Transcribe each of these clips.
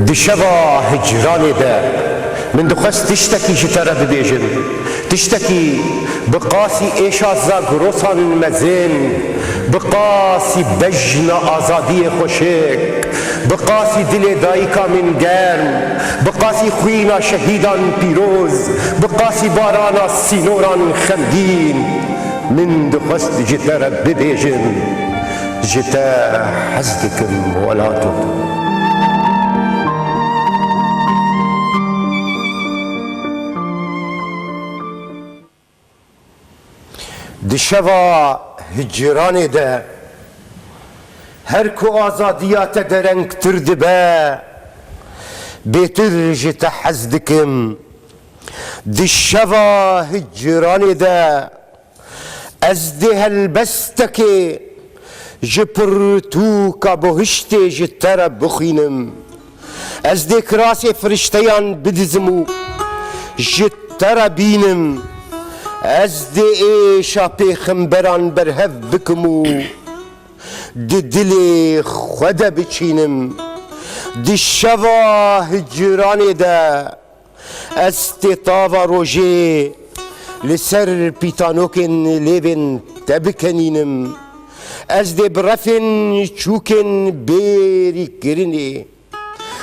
دشبا هجراني دا من دخست تشتكي جترى ببيجن تشتكي بقاسي ايشا زاغروسا مزين بقاسي بجن آزادي خوشك بقاسي دل دايكا من گرم بقاسي خوينا شهيدان بيروز بقاسي بارانا سينوران خمگين من دخست جترى ببيجن جتا حزدكم ولاتو دشوا هجراني ده هر کو آزادیات درنگ ترد با بيتر جتا حزدكم دشوا هجراني ده از ده هلبستكي جبرتوكا بهشتي جتر بخينم از ده كراسي فرشتيان بدزمو جتر بينم از ده ایشا پیغمبران برهف بکمو ده دل خدا بچینم ده شوا هجران ده از تطاوا روژه لسر پیتانوکن لیون تبکنینم از ده برفن چوکن بیری کرنی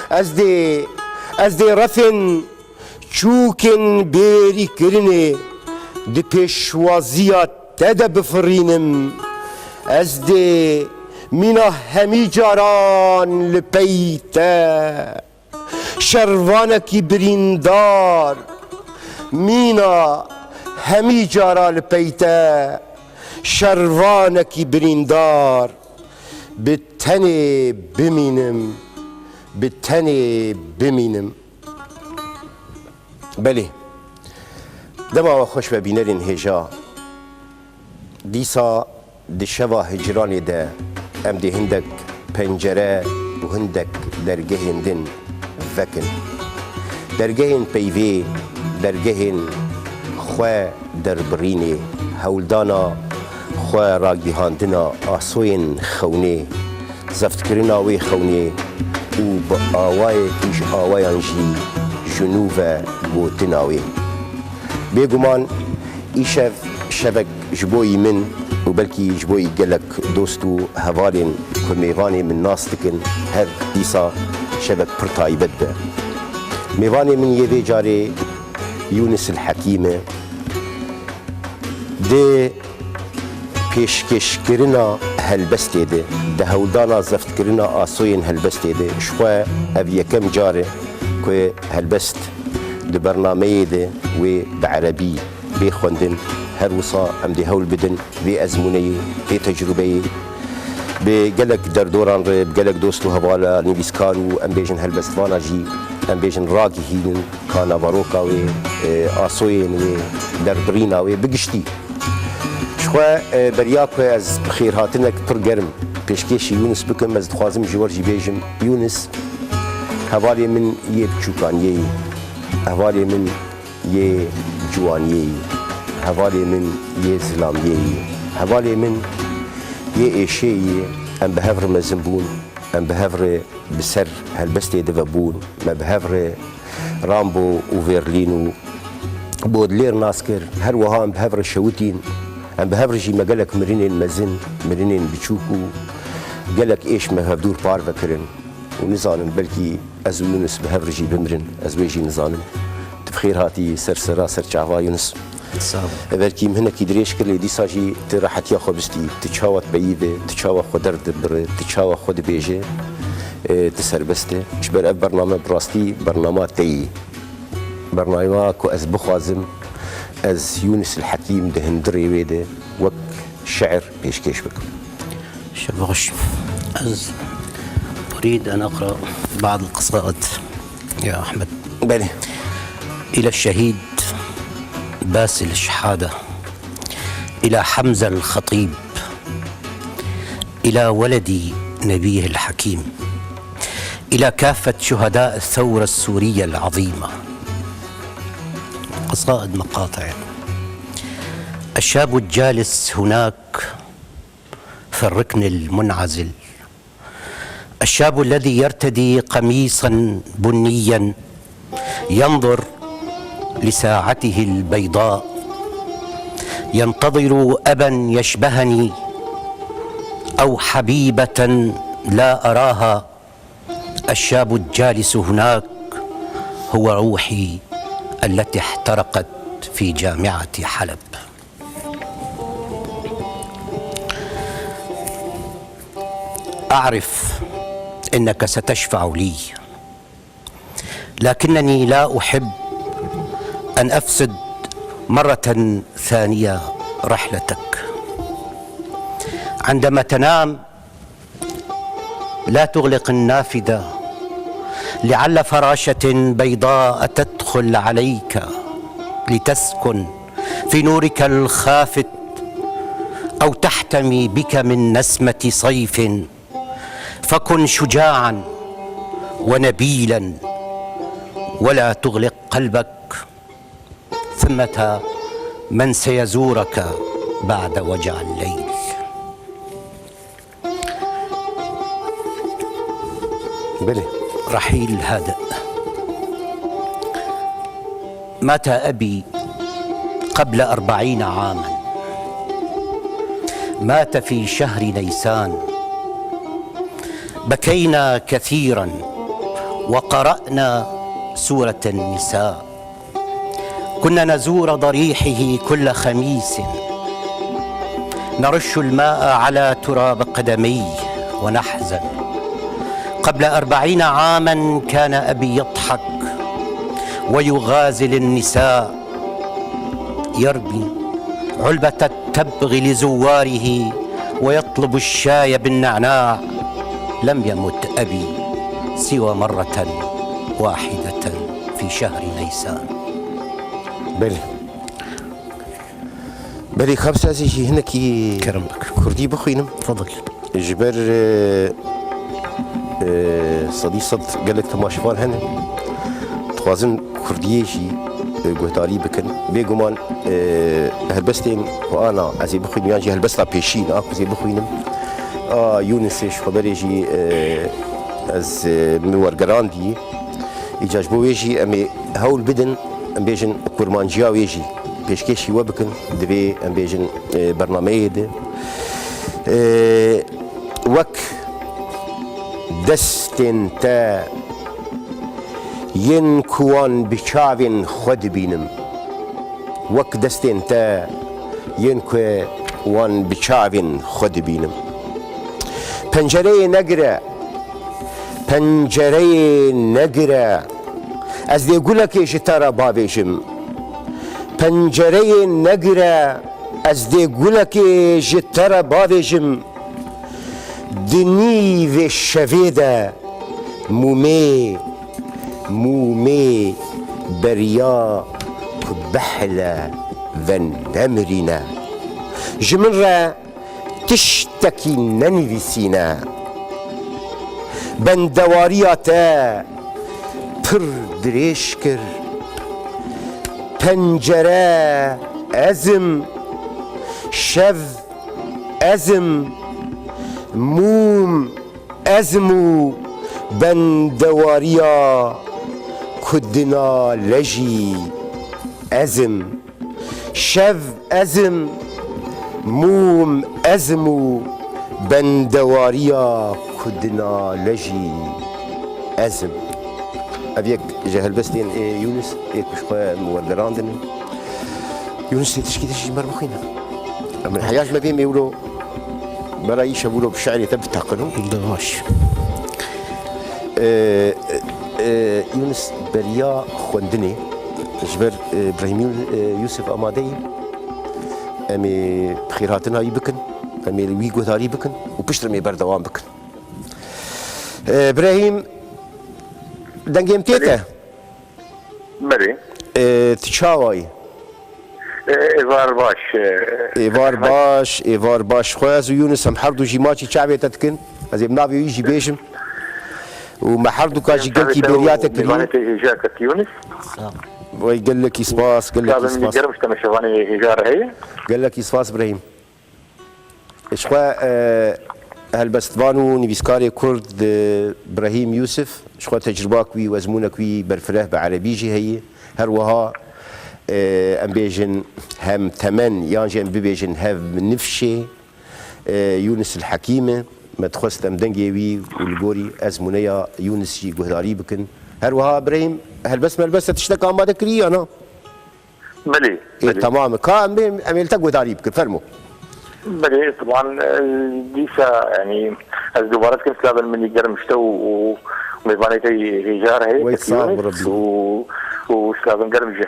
از ده رفن چوکن بیری کرنی دی پیشوازیات تده بفرینم از دی مینا همی جاران لپیته شروانکی بریندار مینا همی جاران لپیته شروانکی بریندار به تنی بمینم بله دما خوش ببینرین هجا دیسا دشوا هجرانی ده ام دی هندک پنجره و هندک درگه هندن وکن درگه پیوی درگه خواه دربرینی هولدانا خواه راگیهاندنا آسوین خونه زفت کرنا وی خونه و با آوای کیش آوایان جی جنوب گوتناوی بيجومان إيشاف شبك جبوي من وبلكي جبوي جلك دوستو هفالين كميفاني من ناستكن هر إيسا شبك برتاي بده ميفاني من يدي جاري يونس الحكيمة دي پیشکش کرنا هلبسته ده هولدانا زفت کرنا آسوین هلبسته ده شخوا او یکم جاره که هلبست ده برنامه ده و بعربي بيخوندن هر وصا ام دي هول بدن بي ازموني بي تجربه بقلك دردوران ريب قلك دوستو هوالا نيبسكانو ام بيجن هلبستوانا جي ام بيجن راقي هينن كانا باروكا و آسوين و دربرينا و بقشتي شخوا برياكو از بخير هاتنك پر گرم پیشکشی یونس بکم از دخوازم جوار جی بیجم یونس هوالی من یه بچوکانیه هوالی من یه جوانیه هوالی من یه زلامیه هوالی من یه ایشیه ام بهفر مزنبون ام بهفر بسر هلبسته دفبون ما بهفر رامبو و فيرلينو بودلير ناسكر هر وها ام بهفر شوتين ام بهفر جي ما قالك مرينين مزن مرينين بتشوكو قالك ايش ما هفدور بار بكرن ونظانم بلكي ازو يونس بهفر جي بمرن ازو جي نظانم تفخير هاتي سرسرا سرچاوا يونس بلكي مهنا كي دريش كل دي ساجي تراحت يا خبستي تشاوت بيده تشاوا خدرد بر تشاوا خد بيجه تسربسته شبر برنامج براستي برنامج تي برنامج كو از بخوازم از يونس الحكيم دهندري ويده وك شعر بيشكيش بك شبغش از أريد أن أقرأ بعض القصائد يا أحمد. بلي. إلى الشهيد باسل شحادة، إلى حمزة الخطيب، إلى ولدي نبيه الحكيم، إلى كافة شهداء الثورة السورية العظيمة. قصائد مقاطع. الشاب الجالس هناك في الركن المنعزل، الشاب الذي يرتدي قميصا بنيا ينظر لساعته البيضاء ينتظر أبا يشبهني أو حبيبة لا أراها. الشاب الجالس هناك هو روحي التي احترقت في جامعة حلب. أعرف إنك ستشفع لي، لكنني لا أحب أن أفسد مرة ثانية رحلتك. عندما تنام لا تغلق النافذة، لعل فراشة بيضاء تدخل عليك لتسكن في نورك الخافت أو تحتمي بك من نسمة صيف. فكن شجاعا ونبيلا ولا تغلق قلبك. ثمة من سيزورك بعد وجع الليل. بلي رحيل هادئ. مات أبي قبل 40 عاما، مات في شهر نيسان. بكينا كثيرا وقرأنا سورة النساء. كنا نزور ضريحه كل خميس، نرش الماء على تراب قدميه ونحزن. قبل 40 عاما كان أبي يضحك ويغازل النساء، يرمي علبة التبغ لزواره ويطلب الشاي بالنعناع. لم يمت أبي سوى مرة واحدة في شهر نيسان. بلي خمسة زي هنا كي كرمك كردي بخوينم تفضل. جبر صديق قال لك تماشفان هنا توازن كرديجي قهداري بكن بيجومان هلبستين وانا ازي بخوين يانجي هلبستا بيشين اكو زي بخوينم يونسش خبريجي از مورغراندي يجاج بويجي امي هول بدن ام بيجن كورمانجيا ويجي بيشكيشي وبكن دبي ام بيجن برنامج وك دستن تا ين كوان بچاوين خود بينم وك دستن تا ين كوان بچاوين خود بينم پنجره نگره پنجره نگره از دی گلک جتارا باویجم پنجره نگره از دی گلک جتارا باویجم دنی و شویده مومي بريا بحلة ونمرنا جمرة تشتكي ننفسينا بندوارياتا پر دريشكر پنجره ازم شو ازم موم ازمو بندواريا كدنا لجي ازم شو ازم موم ازمو بندواريا كدنا لجي ازم ابيك جهل بستين يونس كشخوا موردراندن يونس تشكي تشي مربخينا من الحياة ما بين يقولوا برايش يقولوا بالشعر يتبت تعقلهم دواش يونس بريا خوندني جبر ابراهيم يوسف امادي امي بخيراتنا يبكن امي ويغو ثاري بكن وبشتر مي بردوام بكن ابراهيم دنجيم تيتا بري تشاوي ايفار باش خواز ويونس هم حردو جي ماتشي شعبي تتكن ازي بنابي يجي بيشم وما حردو كاجي قلكي برياتك اللي جاكت يونس ويقول لك يسباس قال لك يسباس قال لك يسباس ابراهيم اشخوا هلبستوانو نویسکاری کرد ابراهیم یوسف شخوا تجربه کوی وزمونه کوی برفره به عربی جی هی هر وها ام بیجن هم تمن یانجن ببیجن هم نفشه یونس الحکیمه ما تخست ام دنگیوی والگوری ازمونه یا یونس جی گهداری بکن هر وها ابراهیم هلبسته تشتك آماده کری انا بلي تمام كا اميلتا گهداری بکن فرمو بلي طبعا ديسا يعني الدوبارات كنت لابن مني قرم شتو وميبانيتي هجار هي ويتصاب ربي وسلابن قرم جي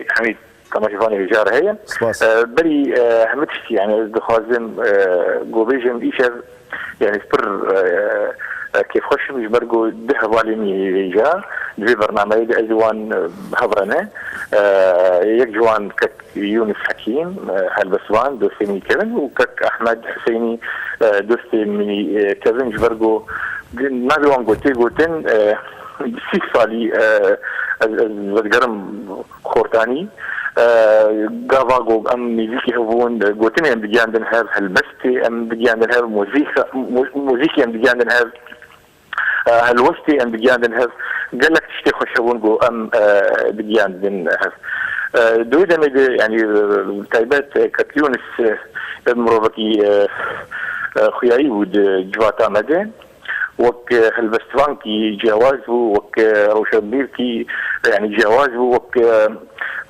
حميد كما شفاني هجار هي بلي همتشتي يعني دخوازم قوبيجم إيشا يعني سبر كيف خوش مش برجو ده واليني رجال في برنامج أزوان هبرنا يك جوان كك يونس حكيم هالبسوان دوستي كيفن وكك أحمد حسيني دوستي مني كيفن جبرجو نبيوان قلتين 6 صالي الزجرم خورتاني قافاقو ام ميزيكي هبون قوتين ام بجان دن هاف هالبستي ام بجان دن هاف موزيكي ام بجان دن هاف هالوستي ام بجان دن هاف قال لك تشتي خوش هبون قو ام بجان دن هاف دويدا ميد يعني تايبات كتيونس مروفكي خياري ود جواتا مدين وك هالبستوان كي جوازه وك روشنبير كي يعني جوازه وك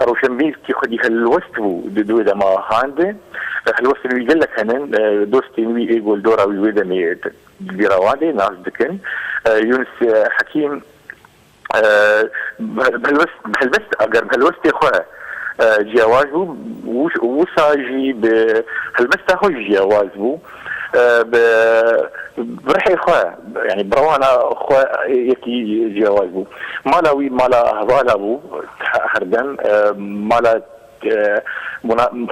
روشنبير كي خدي هالوستو دويدا ما هانده هالوستو اللي يقول لك هنن دوستي وي يقول دورا ويدا مي بيراوادي ناس دكن يونس حكيم بهالبست اگر بهالوست اخوه جوازه وساجي بهالبست اخو جوازه برحي خواه يعني بروانا خواه يكي جوازه مالاوي مالا هبالابو هردن مالا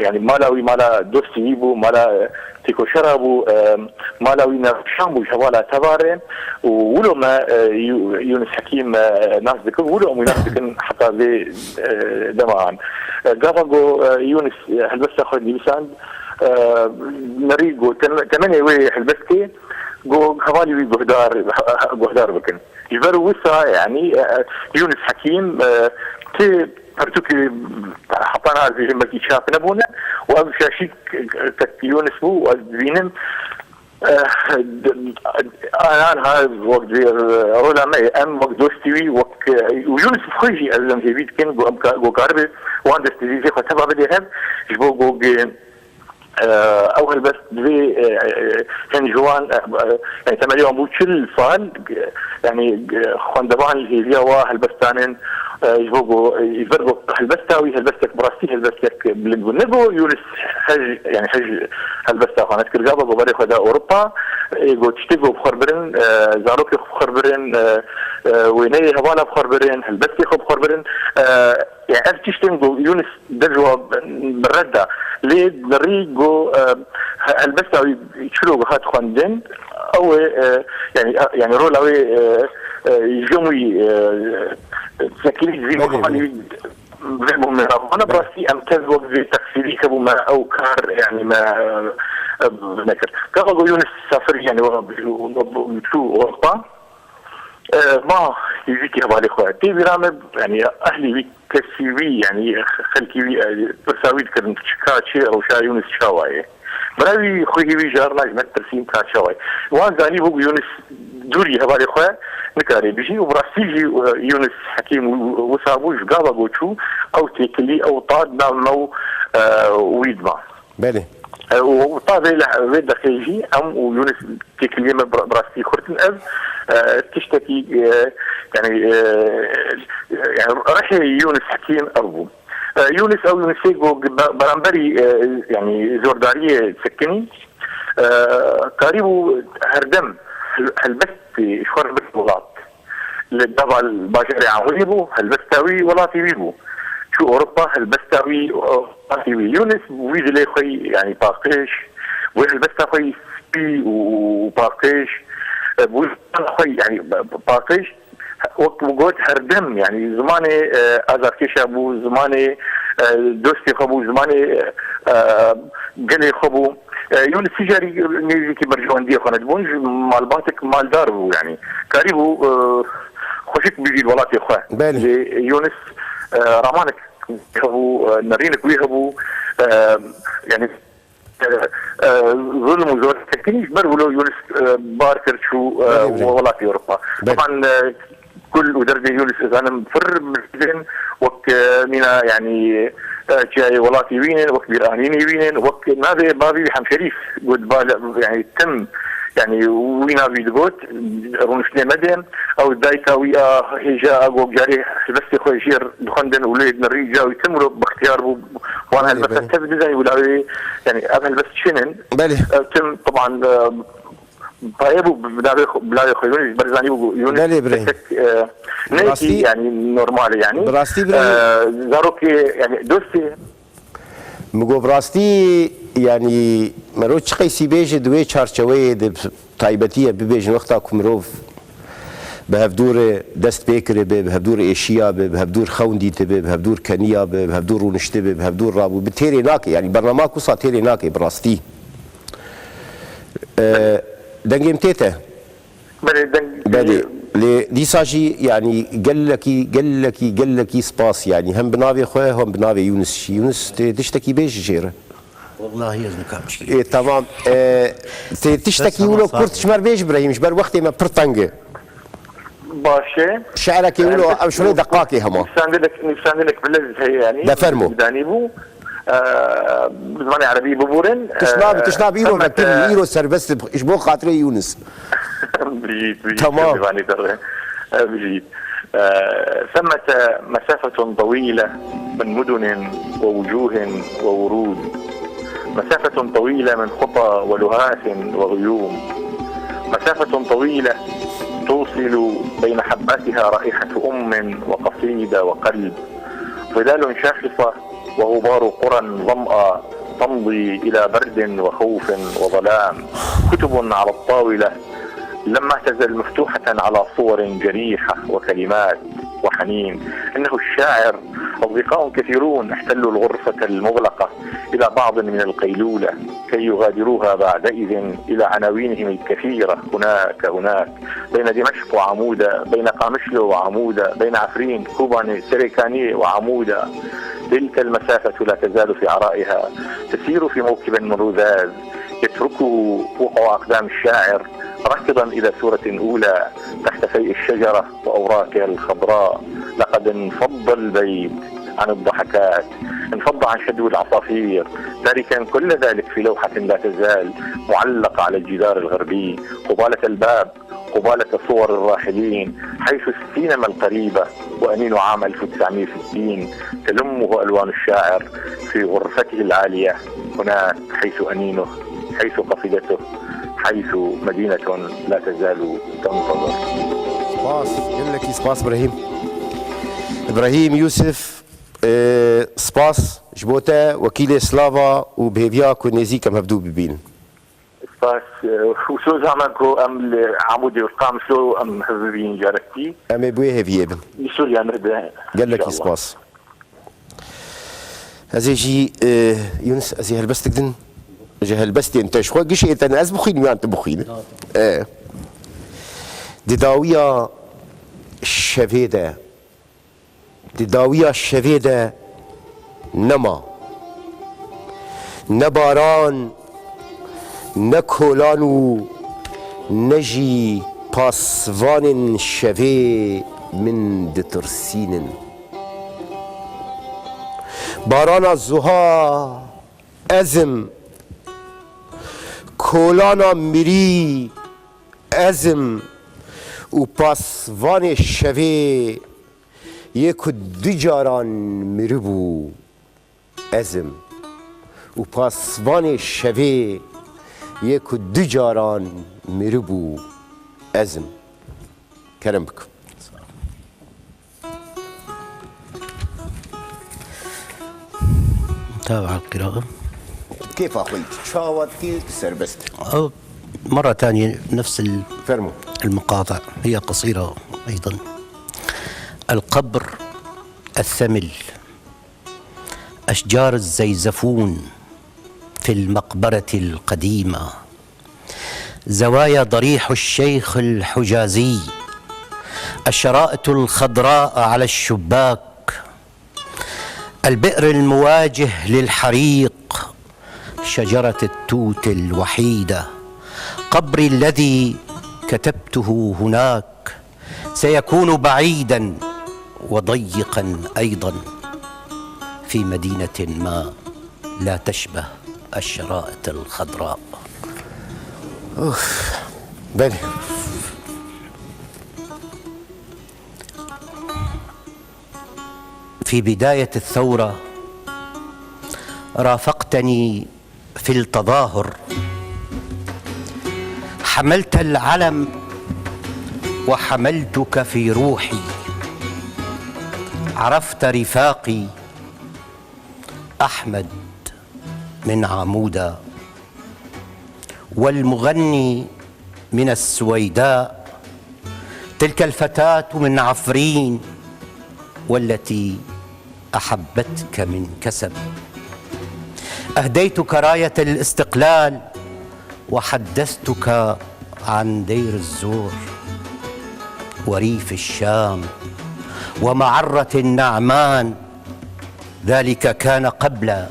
يعني مالاوي مالا دوستي بو مالا تيكو شرابو مالاوي نشامبو شوالا تبارين ولو ما يونس حكيم ناس ذكر ولو ما ناس ذكر حتى ذي دمان قافقو يونس هلبس اخذ نيسان نريقو تمني وي حلبستي جو خوالي وي قهدار بكن يبرو وسا يعني يونس حكيم تي برتوكي حطانا في جمكي شاف نبونا وابو شاشيك يونس بو وزينم انا هذا وقت رولا ماي ام وقت دوستي وقت ويونس بخيجي ازم في بيت كان جو قاربي واندس تزيزي ختبع بدي هب جبو جو اول بس في كان جوان يعني تمليون بوتشل فال يعني خندبان الهيليا وهالبستانين يفرقوا هالبستاوي هالبستك براستي هالبستك بلنبو يونس حج يعني حج هالبستا خانات كرجابه ببري خدا اوروبا يقول تشتغلوا بخربرين زاروكي بخربرين ويني هوالا بخربرين هالبستي بخربرين يعني تشتغلوا يونس دجوا بالرده ليه نريجو هالبستاوي يشلوا هات خندن او يعني رولاوي يجمعي تكليف زي ما انا براسي ام كذب في تفسيري كبو ما او كار يعني ما بنكر كقول يونس سافر يعني شو اوروبا ما يجيكي هبالي خواتي برامج يعني اهلي بي كسيوي يعني خلكي بساوي كرن شكاتشي او شا يونس شاواي براوي خوي بي جارنا جمت ترسيم كات شاواي وان زاني بو يونس دوري هبالي خوا نكاري بيجي وبراسيجي يونس حكيم وصابوش قابا قوتشو او تيكلي او طاد نامو ويدما بله وطاد في دخيجي ام ويونس تيكلي براسي خرتن اب تشتكي يعني رحي يونس حكيم اربو يونس او يونسيجو برامبري يعني زورداريه تسكني قريبو هردم هالبست شخور بس ولات للدبع الباشري عويبو هالبستاوي ولاتي ويبو شو اوروبا هالبستاوي ولاتي وي يونس ويد لي خوي يعني باقيش وهالبستا خوي سبي وباقيش خوي يعني باقيش وقت وقت هردم يعني زماني ازاركيش ابو زماني دوستي خبو زماني قالي خبو يونس تجاري نيزي كي برجواندية خانت بونج مال باتك مال داربو يعني كاريبو خوشك بيجي الولات يا اخوان يونس رامانك يهبو نرينك ويهبو يعني ظلم وزور تكنيش برولو يونس باركر شو ولات اوروبا طبعا كل ودرجه يونس اذا انا مفر من وك مينا يعني جاي ولاتي وينن وك بيرانيني وينن وك ما بي حم شريف قد يعني تم يعني وينا فيدغوت رونشني مدين او دايكا ويا هيجا اقو جاري بس خوي شير دخندن وليد نري جاو يتمروا باختيار وانا بس تبدا زي ولا يعني قبل بس شنن تم طبعا طيب بلا خوي برزاني يونس نيكي يعني نورمال يعني زاروكي يعني دوستي مگو براستی يعني مروچ قيسي بيجي دوي چارچوي د تایبتیه ببیجن وقتا کومروف به هفدور دست بکره به هفدور ایشیا به هفدور خوندیته به هفدور کنیا به هفدور رونشته به هفدور رابو بتيري ناكي يعني برنامج كوسا تيري ناكي براستي دنگم تيته بلي لديساجي يعني قال لك سباس يعني هم بنافي خويا هم بنافي يونس تشتكي بيش جيره والله يزنك مشكله ايه تمام تشتكي ولو كرت شمر بيش ابراهيم شبر وقتي ما برتنجه باشه شعرك يقولوا او شنو دقاقي هما نفسان لك بلز هي يعني ده فرمو دانيبو بزماني عربي ببورن تشناب ايرو مكتب ايرو سربست اشبو خاطري يونس بجيت تمام بجيت ثمة مسافة طويلة من مدن ووجوه وورود مسافة طويلة من خطى ولهات وغيوم مسافة طويلة توصل بين حباتها رائحة وقصيدة وقلب ظلال شاخصة وغبار قرى ظمأ تمضي إلى برد وخوف وظلام كتب على الطاولة لما تزل مفتوحة على صور جريحة وكلمات وحنين. إنه الشاعر أصدقاء كثيرون احتلوا الغرفة المغلقة إلى بعض من القيلولة كي يغادروها بعدئذ إلى عناوينهم الكثيرة هناك بين دمشق وعمودة، بين قامشلو وعمودة، بين عفرين كوباني سريكاني وعمودة. تلك المسافة لا تزال في عرائها تسير في موكب من رذاذ يتركه وقوع أقدام الشاعر راكضا إلى سورة أولى تحت فيء الشجرة وأوراقها الخضراء. لقد انفض البيت عن الضحكات، انفض عن شدو العصافير، تاركا كل ذلك في لوحة لا تزال معلقة على الجدار الغربي قبالة الباب، قبالة صور الراحلين، حيث السينما القريبة وأنين عام 1960 تلمه ألوان الشاعر في غرفته العالية هناك، حيث أنينه، حيث قصيدته، حيث مدينة لا تزال تنتظر. سباس قال لك سباس إبراهيم يوسف سباس جبوتا وكيل سلافا وبهيفيا كونيزي كم هبدو ببين سباس وشو زعمانكو أم عمودي والقام شو أم هبين جاركتي أم بوي هيفيا بن بسوريا مرده قال لك سباس هزيجي يونس هزي هلبستك دن هلبستي انت شخوا قش انت ناس بخين ويا انت بخين دي داوية الشفيدة دي داوية الشفيدة نما نباران نكولانو نجي باسفان شفي من دترسين باران الزها أزم کولانا میری ازم و پاسوان شوی یک دیجاران میری بو ازم و پاسوان شوی یک دیجاران میری بو ازم. کرم بکن. تابع القراءة. كيف أخوي؟ شاوت كيف سربست؟ مرة ثانية نفس فرمو المقاطع، هي قصيرة أيضا. القبر الثمل أشجار الزيزفون في المقبرة القديمة، زوايا ضريح الشيخ الحجازي، الشرائط الخضراء على الشباك، البئر المواجه للحريق، شجرة التوت الوحيدة، قبري الذي كتبته هناك سيكون بعيدا وضيقا أيضا في مدينة ما لا تشبه الشرائط الخضراء. بلي. في بداية الثورة رافقتني في التظاهر، حملت العلم وحملتك في روحي، عرفت رفاقي أحمد من عمودة، والمغني من السويداء، تلك الفتاة من عفرين والتي أحبتك من كسب. أهديتك راية الاستقلال وحدثتك عن دير الزور وريف الشام ومعرة النعمان. ذلك كان قبل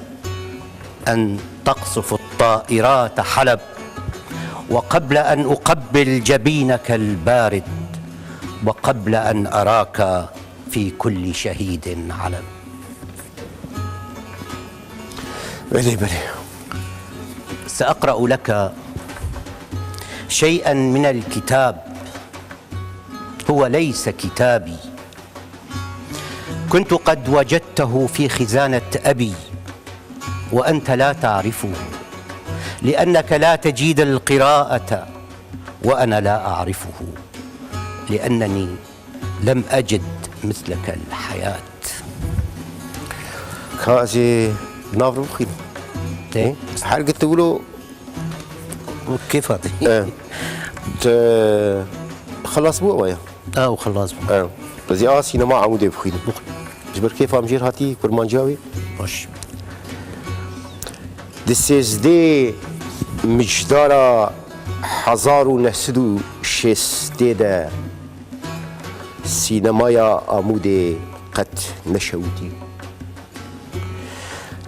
أن تقصف الطائرات حلب، وقبل أن أقبل جبينك البارد، وقبل أن أراك في كل شهيد علم. بلي. سأقرأ لك شيئا من الكتاب، هو ليس كتابي، كنت قد وجدته في خزانة أبي وأنت لا تعرفه، لأنك لا تجيد القراءة وأنا لا أعرفه، لأنني لم أجد مثلك الحياة. كازي نافرو خير. إيه؟ حرقة تقولوا كيف هذا؟ خلاص بو ويا. وخلاص بس آسي نما عمودي بخير. جبر كيف أمجير هاتي كرمان جاوي؟ باش. دسيزدي مجدارا 1960 سينمايا عمودي قد نشوتي.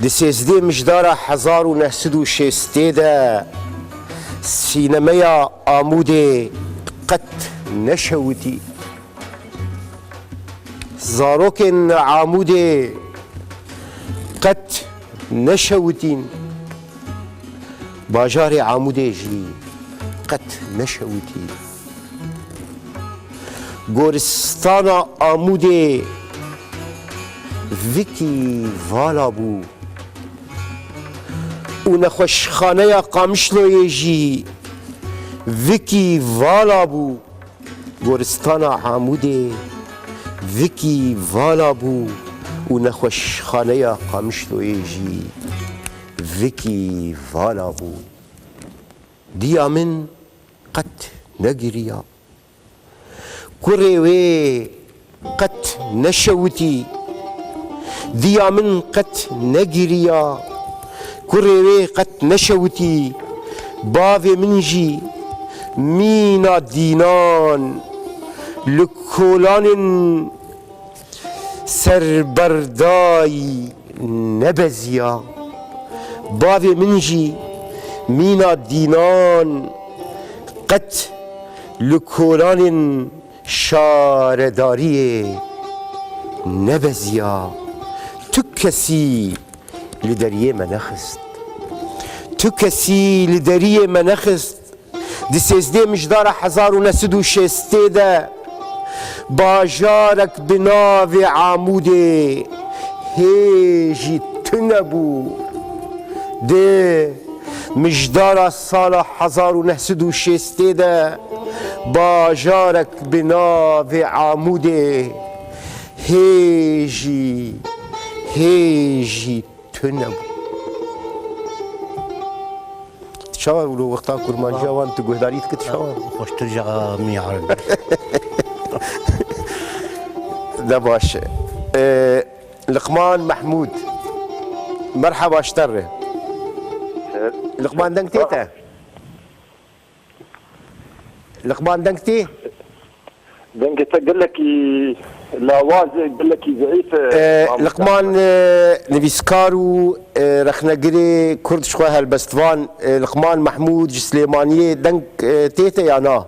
دسيزدي مجدارا 1960 سينمايا عمودي قد نشوتي. زاروكن عمودي قد نشوتين. باجاري عمودي جي قد نشوتي. گورستانا عمودي فيكي فالابو و نخوشخانه قامشلو يجي فيكي فالابو. گورستانا عمودي فيكي فالابو و نخوشخانه قامشلو يجي فيكي فالابو. ديا من قد نجريا كريوي قد نشوتي. ديا من قد نجريا كريوي قد نشوتي. بافي منجي مينا دينان لكولان سربرداي نبزيا. بافي منجي مينا دينان قد لكولان شارداري نبزيا. تكسي لدريه منخست. تكسي لدريه منخست. دسيزدي مجدار 1960 باجارك بناوي عمودي هيجي تنبو. دي مجدار سال 1960 باجارك بناوي عمودي هيجي تنبو. شو ولو وقتها كرمان جوان تقول داريت كنت شو خوش ترجع منيح عربي. ده باش. لقمان محمود مرحبا اشتري لقمان دنك تيتا لقمان دنك تي دنك تقول لك لاواز يقول لك ضعيفه لقمان نبيسكارو رخنا قري كرد شويه هالبستفان لقمان محمود سليمانيه دنك تيتا يا نا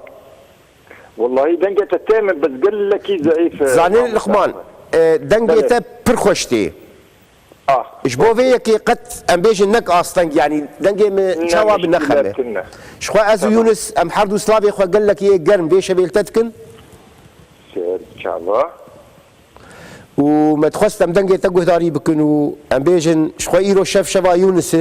والله دنك تتامل بس قال لك ضعيفه زاني لقمان دنك تيتا برخوشتي اجبو فيكي قط ام بيجي نك اصلا يعني دنجي شوا بالنخله شخو ازو يونس ام حردو سلافي خو قال لك ايه قرن بيش بيلتتكن ان شاء الله وما تخص ام دنجي تقو داري بكنو ام بيجن شخو ايرو شاف شبا يونس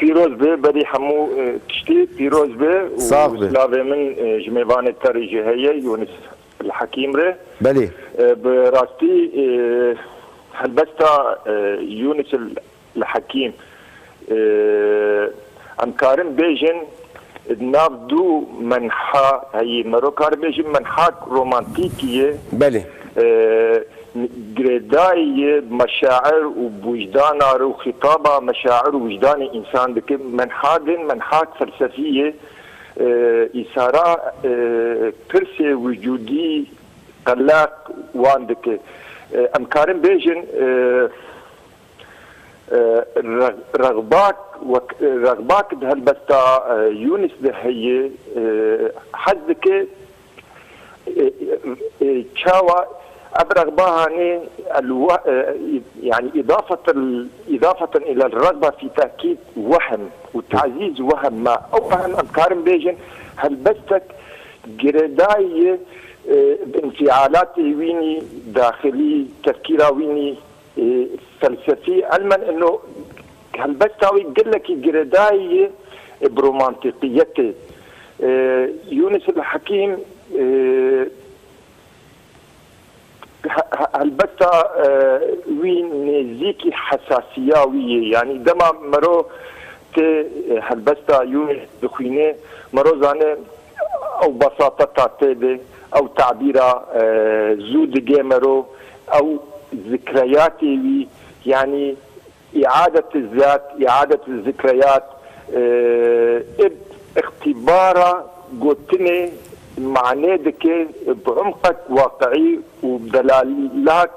بيروز بي بدي حمو تشتي بيروز بي وسلافي من جميفان التاريخي هي يونس الحكيم ري بلي براستي هلبستا يونس الحكيم أنكارن بيجن نافدو منحى هي مروكار بيجن منحى رومانتيكية بلي جريداي مشاعر ووجدان وخطابة مشاعر ووجدان إنسان دك منحى فلسفية إثارة كرسي وجودي قلاق واندك أمكارن بيجن رغباك بهالبستا يونس هي حزك تشاوى أبرغباها يعني إضافة إلى الرغبة في تأكيد وهم وتعزيز وهم ما أو وهم أمكارن بيجن هالبستك جريداي بانفعالات ويني داخلي تفكير ويني فلسفي علما انه هالبستاوي قال لك جريداي برومانتيقيته يونس الحكيم هالبستا وين نزيكي حساسياوية يعني دما مرو هالبستا يونس دخينه مرو زانه او بساطة تعتاده او تعبيره زود جيمرو او ذكرياتي يعني اعادة الذات اعادة الذكريات اختبارا قوتني معنادك بعمقك واقعي وبدلالك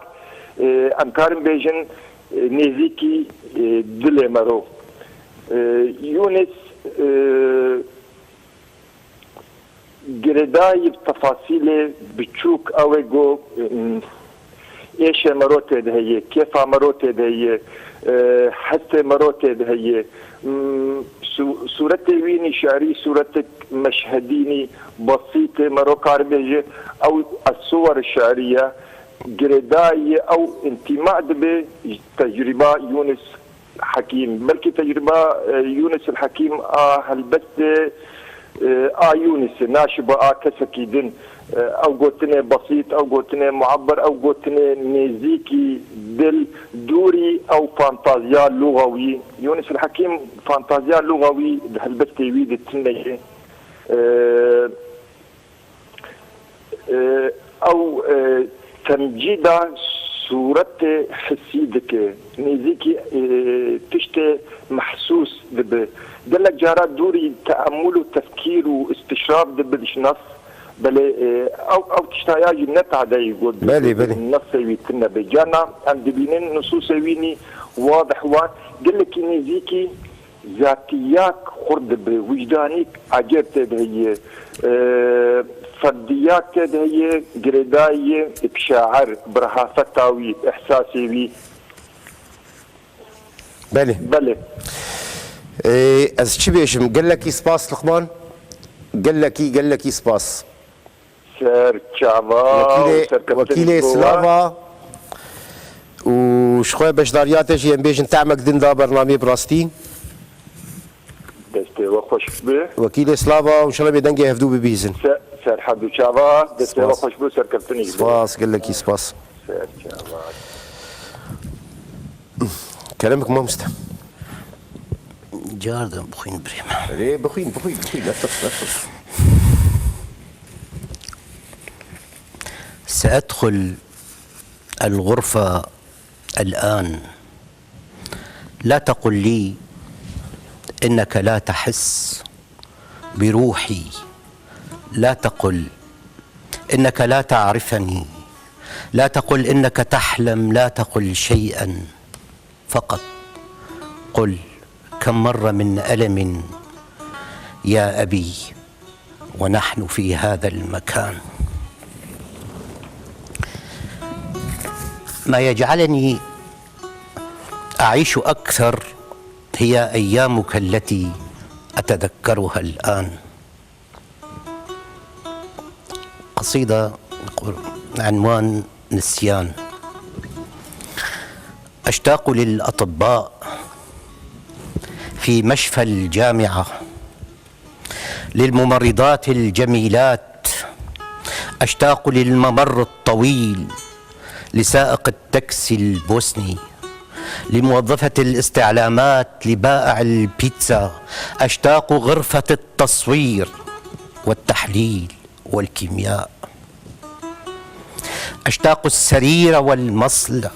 امكارن بيجن نيزيكي دلي مرو يونس جرداي بتفاصيل بتشوك اويجو ايش مروت هي كيف مروت هي حتى مروت هي صورتي ويني شعري صورتك مشهديني بسيطة مرو كاربيجي او الصور الشعرية جرداي او انتماء بتجربة يونس حكيم بلكي تجربة يونس الحكيم هالبس يونس ناشبة كسكي دن او قوتني بسيط او قوتني معبر او قوتني نيزيكي دل دوري او فانتازيا لغوي يونس الحكيم فانتازيا لغوي هالبستي ويد التنية او تمجيد صورة حسيدك نيزيكي تشتي محسوس قال لك جارات دوري تأمل وتفكير واستشراف دبدش نص بل او تشتاياجي نتع دا يقول بلي النص يتنا بجانا عند بينين نصوص ويني واضح وان قال لك نيزيكي ذاتياك خرد بوجدانيك عجبت هي فرديات هي جريداي بشاعر برهافتاوي احساسي بلي از چی بیشم قال لك سباس لقمان قال لك سباس سر چاوا وكيل سلافا وشخوي باش دارياتش ين بيجن تعمق دين دا برنامج براستي دستي وخوش به وكيل سلافا وان شاء الله بيدنجي هفدو ببيزن سر حدو چاوا دستي وخوش به سر كابتني سباس قال لك سباس سر چاوا كلامك ما مستهم جاردن بخوين بريم ليه بخوين لا تخف سأدخل الغرفة الآن لا تقل لي إنك لا تحس بروحي، لا تقل إنك لا تعرفني، لا تقل إنك تحلم، لا تقل شيئا، فقط قل كم مرة من ألم يا أبي ونحن في هذا المكان. ما يجعلني أعيش أكثر هي أيامك التي أتذكرها الآن. قصيدة عنوان نسيان. أشتاق للأطباء في مشفى الجامعة، للممرضات الجميلات، أشتاق للممر الطويل، لسائق التاكسي البوسني، لموظفة الاستعلامات، لبائع البيتزا. أشتاق غرفة التصوير والتحليل والكيمياء. أشتاق السرير والمصل،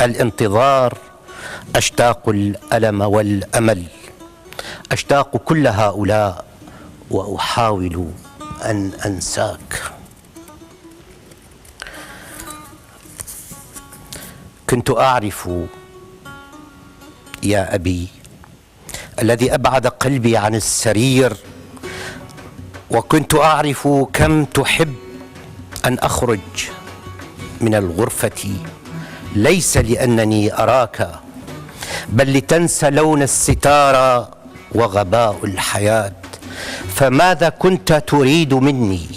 الانتظار. أشتاق الألم والأمل. أشتاق كل هؤلاء وأحاول أن أنساك. كنت أعرف يا أبي الذي أبعد قلبي عن السرير، وكنت أعرف كم تحب أن أخرج من الغرفة، ليس لأنني أراك بل لتنسى لون الستارة وغباء الحياة. فماذا كنت تريد مني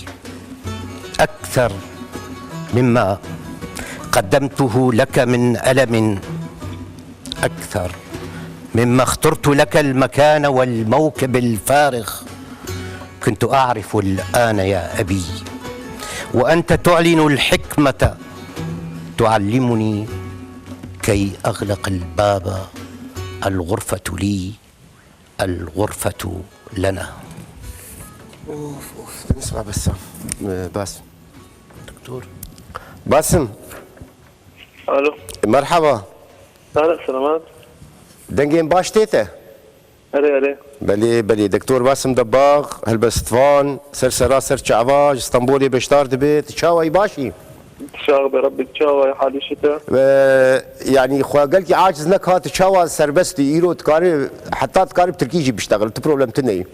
أكثر مما قدمته لك من ألم، أكثر مما اخترت لك المكان والموكب الفارغ؟ كنت أعرف الآن يا أبي وأنت تعلن الحكمة، تعلمني كي أغلق الباب. الغرفة لي، الغرفة لنا. نسمع بس باسم. دكتور باسم، الو، مرحبا. هلا سلامات. دنجين باش تيتا. علي بلي دكتور باسم دباغ هلبستفان سرسرا سر شعباج اسطنبولي بشتار دبيت تشاوي باشي. تشاغ بربي تشاوي حالي شتاء. يعني خو قالك عاجز نك هات تشاوى سربستي ايرو تكاري حتى تكاري بتركيجي بيشتغل بروبلم تني.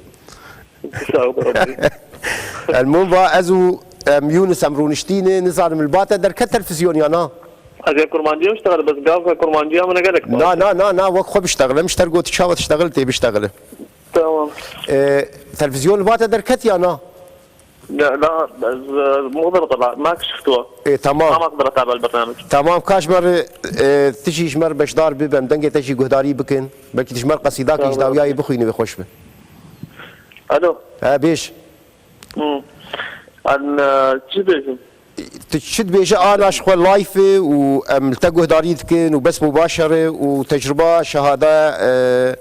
تشاغ بربي. المهم ازو يونس امرونشتيني نزار من الباتا در كتلفزيون يانا. اجي كرمانجي اشتغل بس قال كرمانجي انا قالك. لا وقت خو بيشتغل مش ترقو تشاوى تشتغل تي بيشتغل. تمام. تلفزيون الباتا در كت يانا. لا بس مو اقدر اطلع ما شفتوها. تمام. ما اقدر اتابع البرنامج. تمام كاش مر تجي شمر بشدار ببم دنگه تجي قهداري بكن بلكي تشمر قصيداك يجداوياي بخويني بخوش به. الو. بيش. عن تشبيش. تشد بيجا انا شخو لايف وملتقوا هداريتكن وبس مباشره وتجربه شهاده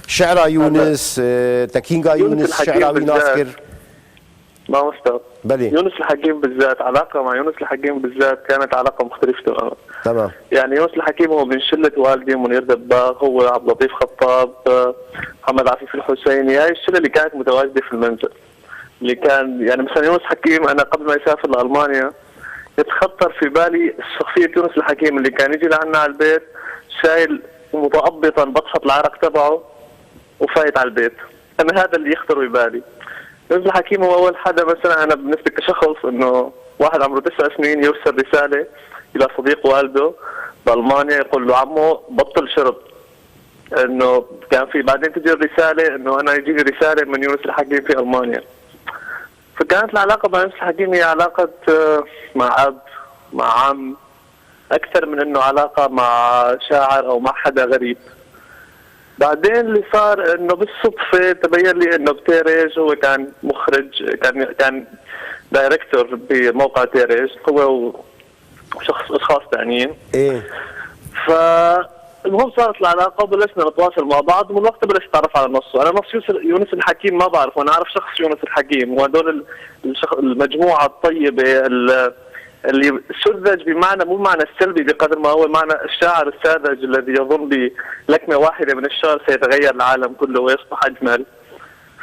شعر يونس تكينغا يونس شعراوي ناصر ما مستوى. بلي يونس الحكيم بالذات، علاقه مع يونس الحكيم بالذات كانت علاقه مختلفه تماما. تمام. يعني يونس الحكيم هو من شله والدي، منير دباغ، هو عبد اللطيف خطاب، محمد عفيف الحسيني، هاي الشله اللي كانت متواجده في المنزل. اللي كان يعني مثلا يونس الحكيم انا قبل ما يسافر لالمانيا يتخطر في بالي شخصيه يونس الحكيم اللي كان يجي لعنا على البيت شايل متأبطا بطحة العرق تبعه وفايت على البيت. انا هذا اللي يخطر ببالي. يونس الحكيم هو اول حدا مثلا انا بالنسبه كشخص انه واحد عمره 9 سنين يرسل رساله الى صديق والده بالمانيا يقول له عمو بطل شرب. انه كان في بعدين تجي الرساله انه انا يجيني رساله من يونس الحكيم في المانيا. فكانت العلاقه مع يونس الحكيم هي علاقه مع اب، مع عم، اكثر من انه علاقه مع شاعر او مع حدا غريب. بعدين اللي صار انه بالصدفه تبين لي انه بتيريج هو كان مخرج، كان دايركتور بموقع تيريج هو اشخاص ثانيين. ايه. فالمهم صارت العلاقه وبلشنا نتواصل مع بعض، ومن وقتها بلشت اتعرف على نصه. انا نص يونس الحكيم ما بعرف، وانا اعرف شخص يونس الحكيم، وهدول المجموعه الطيبه اللي سذج بمعنى مو معنى السلبي بقدر ما هو معنى الشاعر الساذج الذي يظن بلكمة واحدة من الشعر سيتغير العالم كله ويصبح أجمل.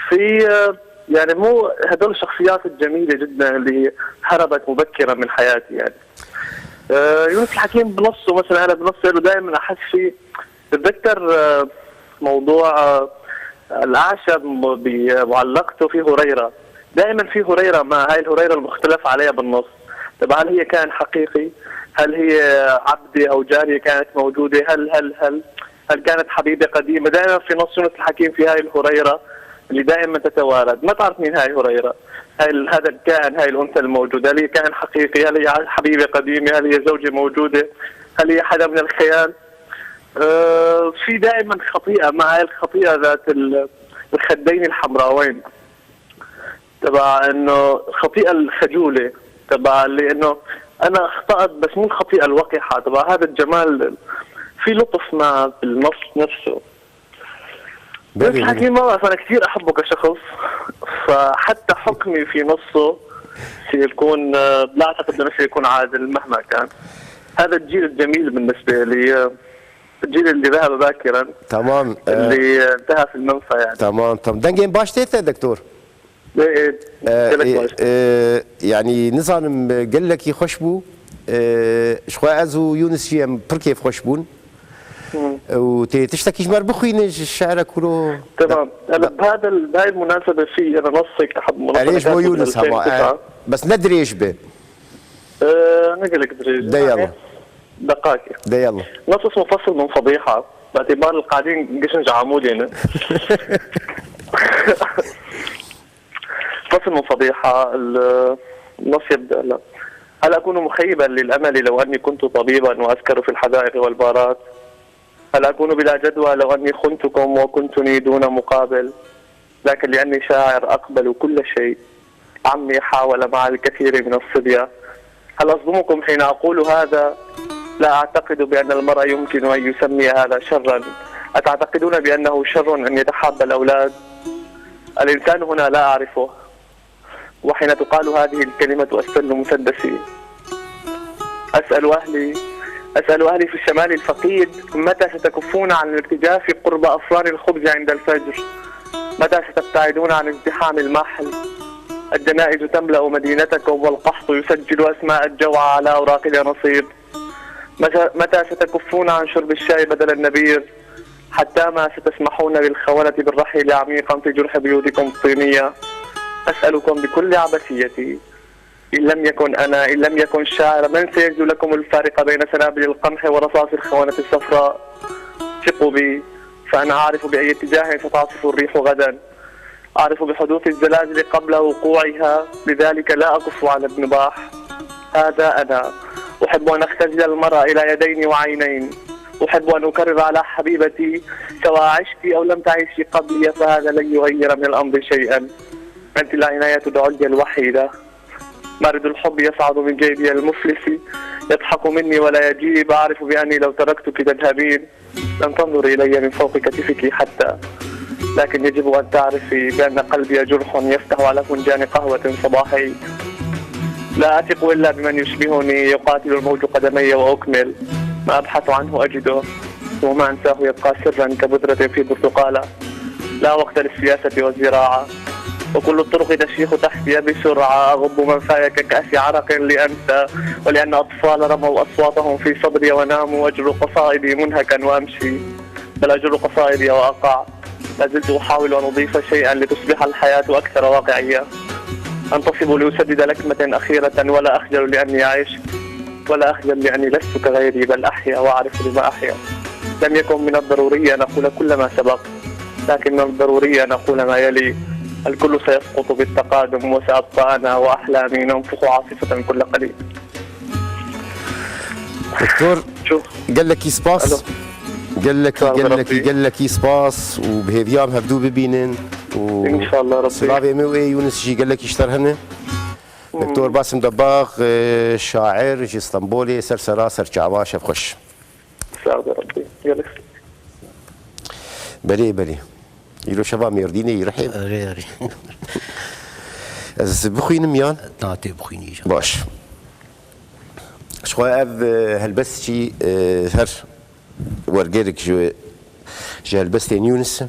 في يعني مو هدول الشخصيات الجميلة جدا اللي هربت مبكرا من حياتي يعني. يونس الحكيم بنصه مثلا، أنا بنصه له دائما أحس فيه بتذكر موضوع الأعشى بمعلقته في هريرة. دائما في هريرة، ما هاي الهريرة المختلف عليها بالنص. طب هل هي كان حقيقي؟ هل هي عبدة أو جارية كانت موجودة؟ هل كانت حبيبة قديمة؟ دائما في نص يونس الحكيم في هاي الهريرة اللي دائما تتوارد، ما تعرف مين هاي هريرة، هذا الكائن، هاي الأنثى الموجودة، هل هي كائن حقيقي؟ هل هي حبيبة قديمة؟ هل هي زوجة موجودة؟ هل هي حدا من الخيال؟ في دائما خطيئة، مع هاي الخطيئة ذات الخدين الحمراوين تبع انه خطيئة الخجولة تبع اللي انه انا اخطأت، بس مو الخطيئة الوقحة تبع هذا الجمال. في لطف ما بالنص نفسه. بس الحكيم ما بعرف، انا كثير احبه كشخص، فحتى حكمي في نصه سيكون لا اعتقد انه سيكون عادل مهما كان. هذا الجيل الجميل بالنسبة لي، الجيل اللي ذهب باكرا، تمام، اللي انتهى في المنفى يعني. تمام. دنجين باش تيتا دكتور. يعني نظام قال لك يخشبوا شخوا ازو يونس يم بركيف خشبون وتشتكيش مر بخوين الشعر كله. تمام. انا بهاي المناسبه في انا نصك احب مناسبه ليش مو يونس بس ندري ايش به. نقول لك دريج ده يلا دقائق ده يلا. نص اسمه فصل من فضيحه، باعتبار القاعدين قشنج عمود هنا. فصل من فضيحة. النص يبدأ لا. هل أكون مخيبا للأمل لو أني كنت طبيبا وأسكر في الحدائق والبارات؟ هل أكون بلا جدوى لو أني خنتكم وكنتني دون مقابل؟ لكن لأني شاعر أقبل كل شيء. عمي حاول مع الكثير من الصبية. هل أصدمكم حين أقول هذا؟ لا أعتقد بأن المرء يمكن أن يسمي هذا شرا. أتعتقدون بأنه شر أن يتحاب الأولاد؟ الإنسان هنا لا أعرفه، وحين تقال هذه الكلمة أستل مسدسي. أسأل أهلي في الشمال الفقيد متى ستكفون عن الارتجاف قرب أفران الخبز عند الفجر؟ متى ستبتعدون عن ازدحام المحل؟ الجنائز تملأ مدينتكم والقحط يسجل أسماء الجوعى على أوراق اليانصيب. متى ستكفون عن شرب الشاي بدل النبيذ؟ حتى ما ستسمحون للخونة بالرحيل عميقا في جرح بيوتكم الطينية؟ أسألكم بكل عبثيتي، إن لم يكن أنا، إن لم يكن الشاعر، من سيجد لكم الفارق بين سنابل القمح ورصاص الخونة الصفراء؟ ثقوا بي، فأنا أعرف بأي اتجاه ستعصف الريح غدا. أعرف بحدوث الزلازل قبل وقوعها، لذلك لا أقف على ابن باح. هذا أنا. أحب أن أختزل المرأة إلى يدين وعينين. أحب أن أكرر على حبيبتي سواء عشت أو لم تعيشي قبلي، فهذا لن يغير من الأمر شيئا. أنت العناية العليا الوحيدة. مارد الحب يصعد من جيبي المفلس، يضحك مني ولا يجيب. أعرف بأني لو تركتك تذهبين، لن تنظر إلي من فوق كتفك حتى. لكن يجب أن تعرفي بأن قلبي جرح يفتح على فنجان قهوة صباحي. لا أثق إلا بمن يشبهني، يقاتل الموج قدمي وأكمل. ما أبحث عنه أجده، وما أنساه يبقى سرا كبذرة في برتقالة. لا وقت للسياسة والزراعة، وكل الطرق تشيخ تحتي بسرعة. أغض منفاي ككأس عرق لأنسى، ولأن أطفال رموا أصواتهم في صدري وناموا. أجر قصائدي منهكا وأمشي، بل أجر قصائدي وأقع. لا زلت أحاول أن أضيف شيئا لتصبح الحياة أكثر واقعية. أنتصب لأسدد لكمة أخيرة، ولا أخجل لأني أعيش، ولا أخجل لأني لست كغيري، بل أحيا وأعرف لما أحيا. لم يكن من الضروري أن أقول كل ما سبق، لكن من الضروري أن أقول ما يلي. الكل سيسقط بالتقادم، وسأبقى أنا وأحلامي ننفخ عاصفة كل قليل. دكتور شوف قال لك سباس، قال لك سباس، وبهيفيام هبدو ببينن إن شاء الله ربي. سلافي مو اي يونس جي قال لك يشتر هنا. دكتور باسم دباغ شاعر جي اسطنبولي، سرسرا سرچاوا شف خوش. سعد ربي يلك. بلي يلو شبا ميرديني يرحب. ريري از بخوين ميان ناتي بخويني باش. شخوا اف هلبست شي هر ورقيرك جو هلبست يونس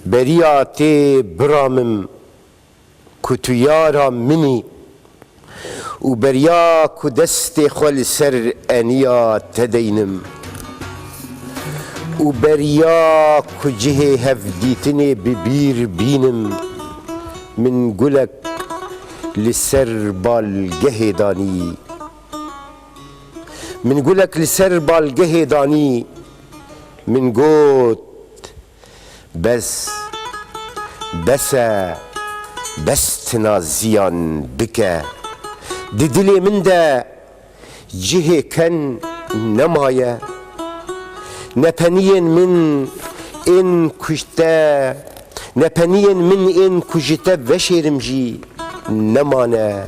بريا تي برامم كتيارا مني وبريا كدست خل سر انيا تدينم وبريا كجه هفديتني ببير بينم من قلك لسر بالجهداني من قلك لسر بالجهداني من قوت بس تنازيان بك ددلي من دا جه كان نمايا نبنيا من إن كجتا نبنيا من إن كجتا وشيرمجي نمانا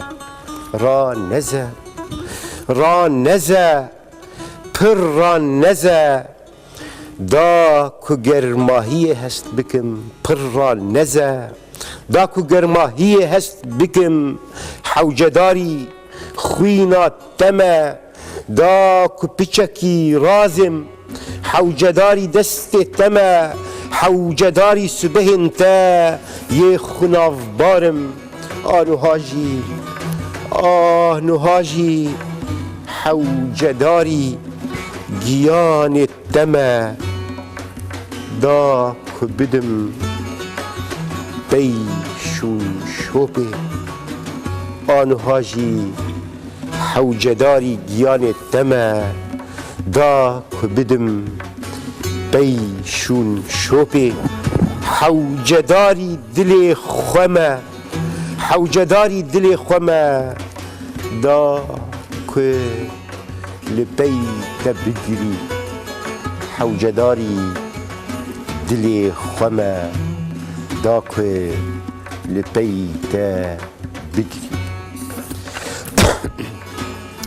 را نزا پر را نزا دا کو گرماهی هست بکم پر را نزا دا کو گرماهی هست بکم حوجداری خوینا تما دا کو پیچکی رازم حوجداری دست تما حوجداری سبه انتا یه خناف بارم نهاجی حوجداری گیان تما دا که بدم بیشون شوپه نهاجی حوجداری گیان تما دا که بدم بیشون شوپه حوجداری دل خمه دا که لبی تبگیری حوجداری دل خمه دا که لبی تبگیری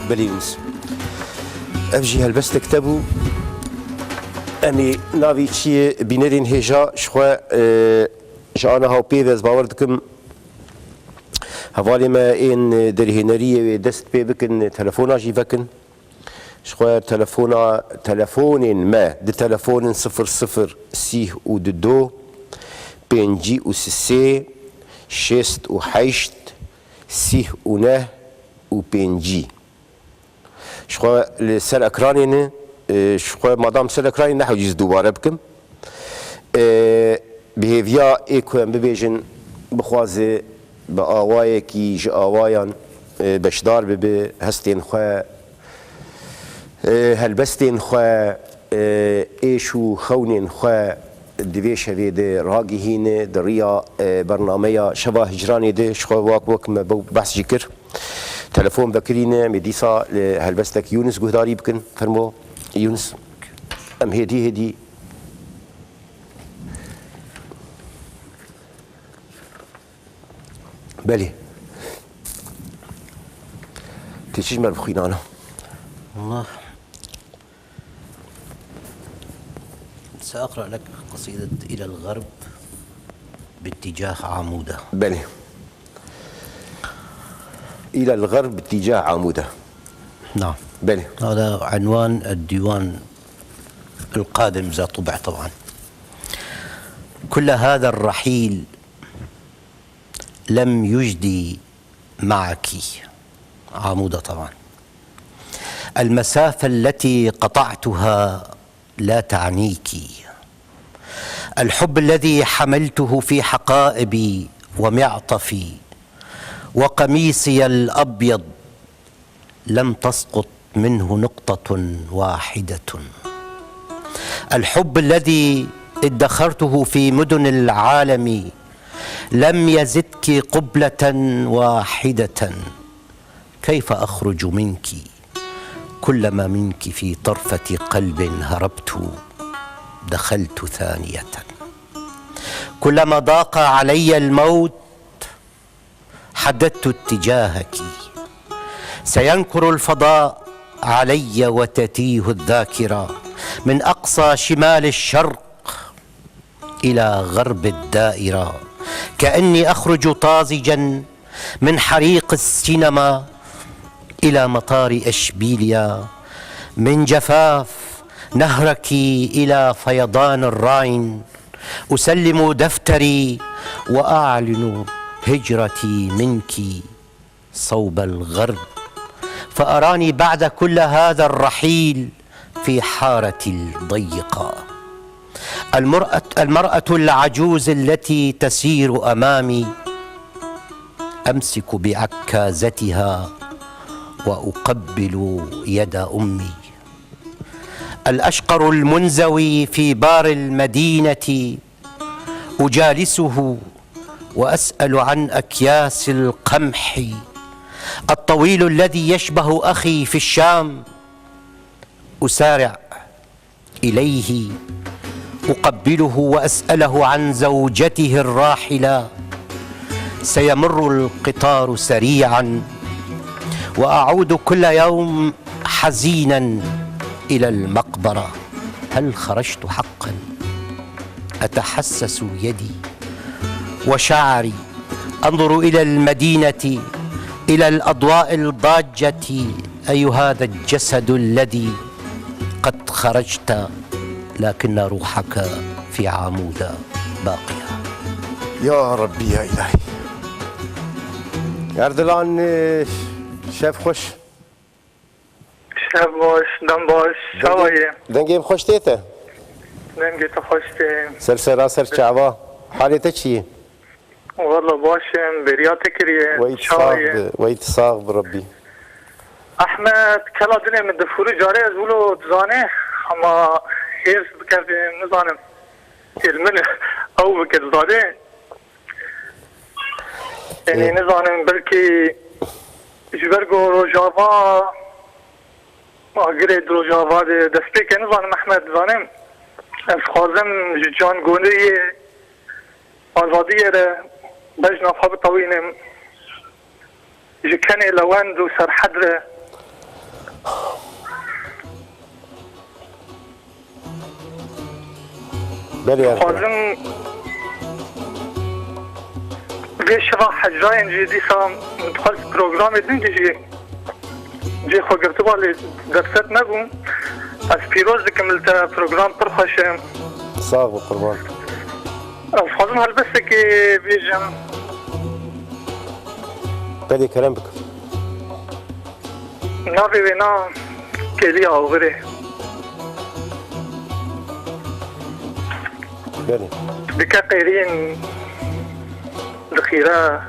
بليونس أبجي هلبست كتابو أمي نافي تشي بينرين هجا شخوا جانا هاو بيبز باوردكم هفالي ما إن درهنرية دست بيبكن تلفونا جيبكن شخوا تلفون ما دي تلفون 00 سيه و دو بينجي و سسي شست و حيشت سيه و نه و بينجي شخوا لسر اكرانين شخوا مادام سر اكرانين نحو جيز دوباره بكم بهيفيا ايكو ام ببيجن بخوازي بآواي كي جي آوايان بشدار ببي هستين خوا هلبستين خوا ايشو خونين خوا دویش هویده راگی هینه دریا برنامه شبه هجرانی ده شخوا واک ما بحث جکر تلفون بكرينه مديسا هلبستك يونس قهداري بكن فرمو يونس ام هدي بلي تشجمر بخينانا الله سأقرأ لك قصيدة إلى الغرب باتجاه عمودة. بلي إلى الغرب باتجاه عمودة. نعم بلي هذا عنوان الديوان القادم إذا طبع طبعا. كل هذا الرحيل لم يجدي معك عمودة طبعا. المسافة التي قطعتها لا تعنيك. الحب الذي حملته في حقائبي ومعطفي وقميصي الأبيض لم تسقط منه نقطة واحدة. الحب الذي ادخرته في مدن العالم لم يزدك قبلة واحدة. كيف أخرج منك كلما منك في طرفة قلب هربت دخلت ثانية. كلما ضاق علي الموت حددت اتجاهك. سينكر الفضاء علي وتتيه الذاكرة من أقصى شمال الشرق إلى غرب الدائرة. كأني أخرج طازجا من حريق السينما إلى مطار إشبيليا، من جفاف نهرك إلى فيضان الراين، أسلم دفتري وأعلن هجرتي منك صوب الغرب، فأراني بعد كل هذا الرحيل في حارتي الضيقة. المرأة العجوز التي تسير أمامي، أمسك بعكازتها وأقبل يد أمي. الأشقر المنزوي في بار المدينة، أجالسه وأسأل عن أكياس القمح. الطويل الذي يشبه أخي في الشام، أسارع إليه أقبله وأسأله عن زوجته الراحلة. سيمر القطار سريعا، وأعود كل يوم حزينا إلى المقبرة. هل خرجت حقا؟ أتحسس يدي وشعري، أنظر إلى المدينة، إلى الأضواء الضاجة. أي هذا الجسد الذي قد خرجت لكن روحك في عمود باقية. يا ربي يا إلهي. أردلان شاف خوش. شاف باش دم باش شوية دنجيم خوش تيتا. دنجي تخشتي سلسلة سر شعبا حالتك شي؟ والله باشم برياتك ريه شوية ويتصاغ بربي. أحمد كلا دنيا من دفوري جاري أزولو تزاني أما هيرس بكافي نزانم المنه أو بكتزادي يعني نزانم بلكي جبرگو روجاوا أقريد روجاوا دستيك نزانم أحمد زانم خازم جان گوني آزادية بجنا فاب طوينم جكني لوند وسرحدره خازم بيشرح حجاين جي ديسا مدخل بروغرام دين جي خو قرتبا لي درست نبو از پیروز دكملتا بروغرام پرخوشم صاغ بقربان. خازم هلبسه كي بيجم بدي كلام بك. نافي وينا كيليا وغيره بدي بكا قيرين دخيرة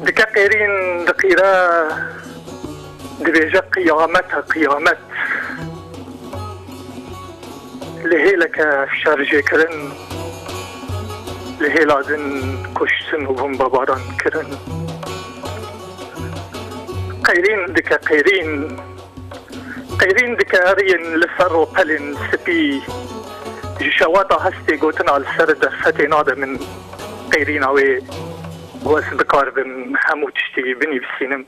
بكا قيرين دخيرة دبيجا قيامتها قيامت لهيلك شارجي كرن لهيلادن كشتن وبمبا باران كرن قيرين دكا قيرين دكارين لسر وقلن سبي جشواتا هستي قوتنا على السرد فتي نادا من قيرين اوي واس بكار بن حمود تشتي بني بالسينم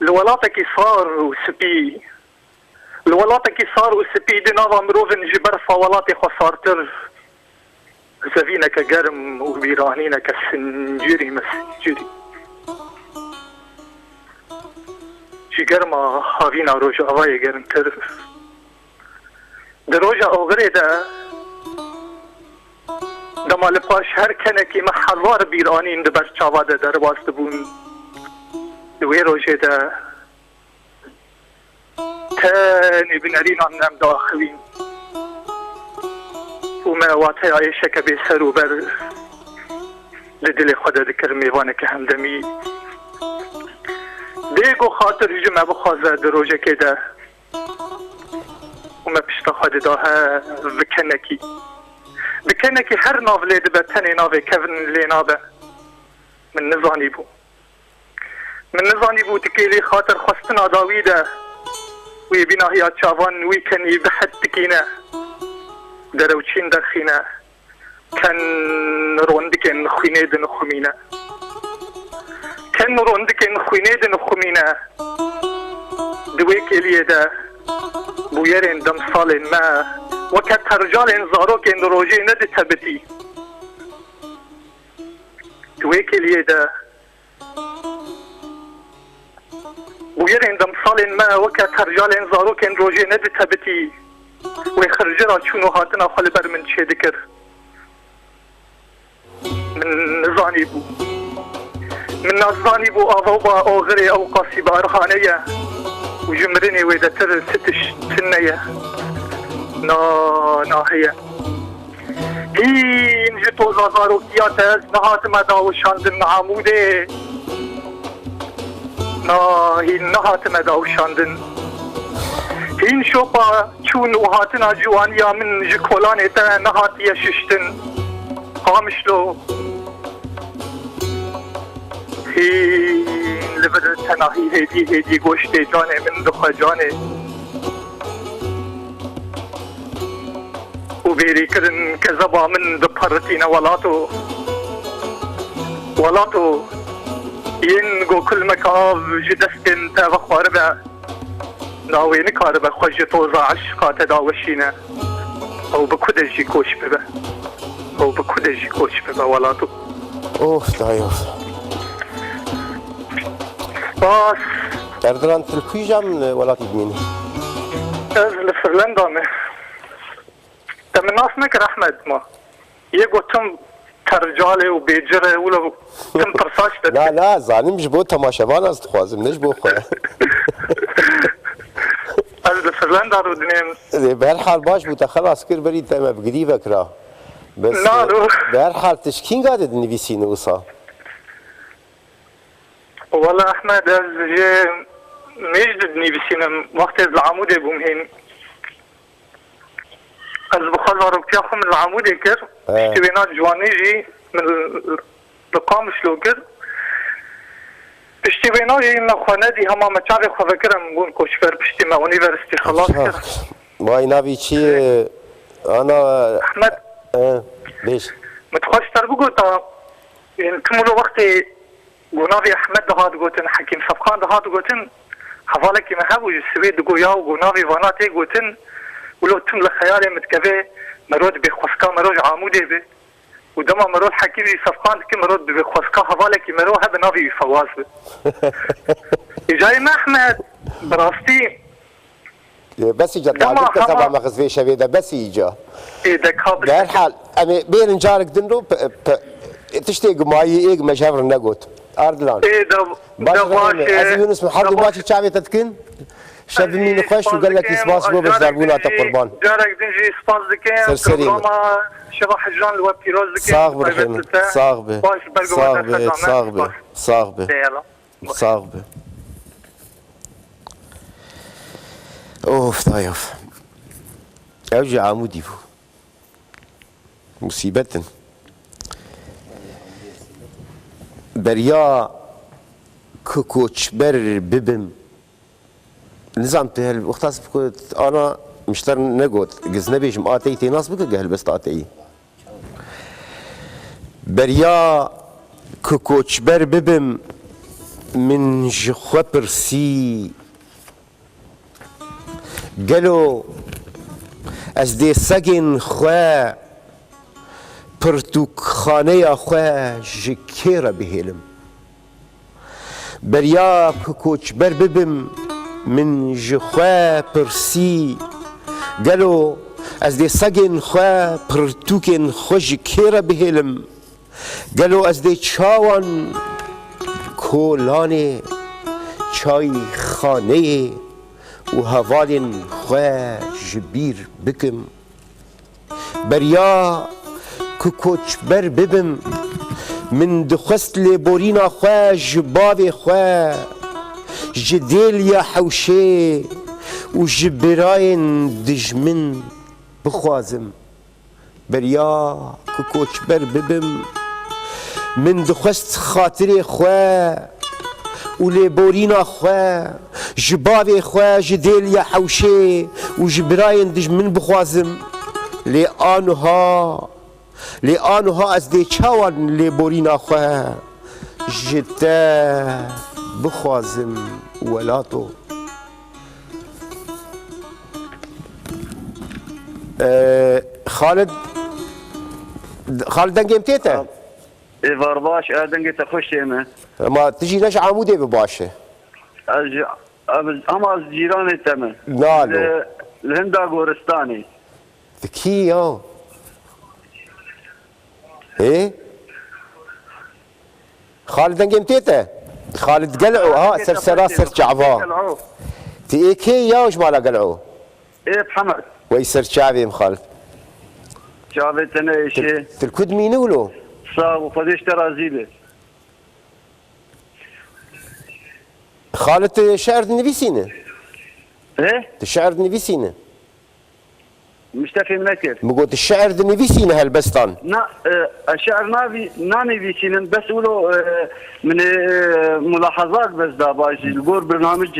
الولاتك صار وسبي الولاتك صار وسبي دي نادا مروفن جبر فولاتي خسارتر زفينا كقرم وبيرانينا كسنجري مسجري جرما هاوینا روژا هوای گرم تر در روژا اوغره ده دمال پاش هر کنکی محلوار بیرانین ده بر چاواده در واسط بون دوی روژه ده تانی بنرین آنم داخلین و مواتای عیشه که بی سر و بر لدل خود دکر میوانه که همدمی دیگو خاطر جمع بخوازه در روژه که ده و ما پشتا خواهد ده بکنکی هر ناو لیده به تنی ناوی کون لی نابه من نزانی بو تکیلی خاطر خواستن آداوی ده وی بینا هیا چاوان وی کنی بحد تکینه در وچین در خینه کن روندکن خوینه دن خومینه كان روندكن خوينيدن وخمينا دويك إليه ده بويرين دم صالين ما وەکە تەرجالێن زارۆکێن ڕۆژێ نەدەتەبەتی دوێکێ لێدە وێرێن دەمساڵێن مە وەکە تەرجالێن زارۆکێن ڕۆژێ نەدەتەبەتی وێ خرجرا چوون و هاتنە خۆ لەبەر من چێ دەکرد من نزانی بوو من نازانی بوو ئاڤە بە ئۆغرێ ئەو قاسی بارخانەیە و ژمرنێ وێ دەتر ستش تنەیە ناهەیە هین ji toza zarokiyat ez nehatime dawşandin Amûdê hîn nehatime dawşandin hîn şopa çûn û hatina ciwaniya min ji kolanê te nehatiye şiştin hamişlo hîn li vir tenahî hêdî goştê canê min dixwe canê وبيري كرن كذبا من دبرتينا ولاتو ينقو كل مكاف جدستن تابا خواربا ناوي نكاربا خوجتو زا عشقا تداوشينا او بكودجي كوش ببا ولاتو اوف دايوف باس اردلان تلكوي جام ولات دميني از لفرلندا مه من ناس نكر احمد ما يقو تم ترجالي وبيجري ولو تم ترساش لا ظالم جبو تماشاوان از تخوازم نش بو خواه از لفرلندا رو دنيم به هر حال باش بوده خلاص كر بري تم بقريبك را بس به هر حال تشكين قاعدة نويسين وصا والله احمد از جي ميجد نويسين وقت از العمودة بومهين از بخار زاروكتيا خو من العمود كر اشتبينات جواني جي من القامش لو كر اشتبينات جي من خوانادي هما مچاري خو فكرم بون كوشفر بشتي ما اونيفرستي خلاص كر واي نافي چي انا احمد ليش متخشتر بقول تا يعني كملو وقتي قنافي احمد دهات قوتن حكيم صفقان دهات قوتن حفالك ما هبو السويد قو ياو قنافي فاناتي قوتن ولو تم لخيالي متكفي مرود بخوسكا مرود عمودي بي ودما مرود حكيمي صفقان كي مرود بخوسكا حوالك مرود هب نافي فواز بي جاي ما احمد براستي بس يجا تعليق تبع مغزفي شبيده بس يجا ايه ده كابل بهر حال امي بين جارك دنرو تشتي قماي ايق مشافر نقوت اردلان ايه ده باشي از يونس محمد باشي شعبي تتكن شد مين خوش وقال لك سباس بو بس ضربونا قربان جارك دنجي سباس دكين سرسري شبح الجان الواب بيروز دكين صاغبه رحمه صاغبه اوف طايف اوجع عمودي بو مصيبة بريا كوكوش بر ببم نظام تهل اختص بكت انا مشتر نقول جزنا بيجم آتي ناس بك جهل بس آتي بريا كوكوش بر ببم من جخبر سي قالوا از دي سجن خوا پرتوک خانه خوا جکیره بهلم بریا کوچ بر ببم من جخوا پرسی گلو از دی سگن خوا پرتوکن خو جکیره بهلم گلو از دی چاوان کولانه چای خانه و هوالن خوا جبیر بکم بریا کوچ بر ببم من دخست لبورینا خوا جباب خوا جدیل یا حوشه و جبراین دجمن بخوازم بریا کوچ بر ببم من دخست خاطر خوا و لبورینا خوا جباب خوا جدیل یا حوشه و جبراین دجمن بخوازم لآنها از دی چاوان لبورینا خواه جتا بخوازم ولاتو خالد دنگیم تیتا ایوار باش دنگی تخوش تیمه ما تجي نش عمودي بباشه اما از جیران تمه نالو الهندا گورستانی ذكي يا ايه خالد دنگیم تیتا خالد قلعو ها سرسرا سر جعفا تي ايه كي يا وش مالا قلعو ايه بحمد ويسر شعبي خالد شعبت انا ايشي تلكد مينولو صاب وفديش ترازيلي خالد شعر نبيسينه ايه الشعر نبيسينه مش تفهم نكر مقول الشعر نبيسينه هالبستان نا الشعر ناني بيشينن بس ولو من ملاحظات بس داباش الجور برنامج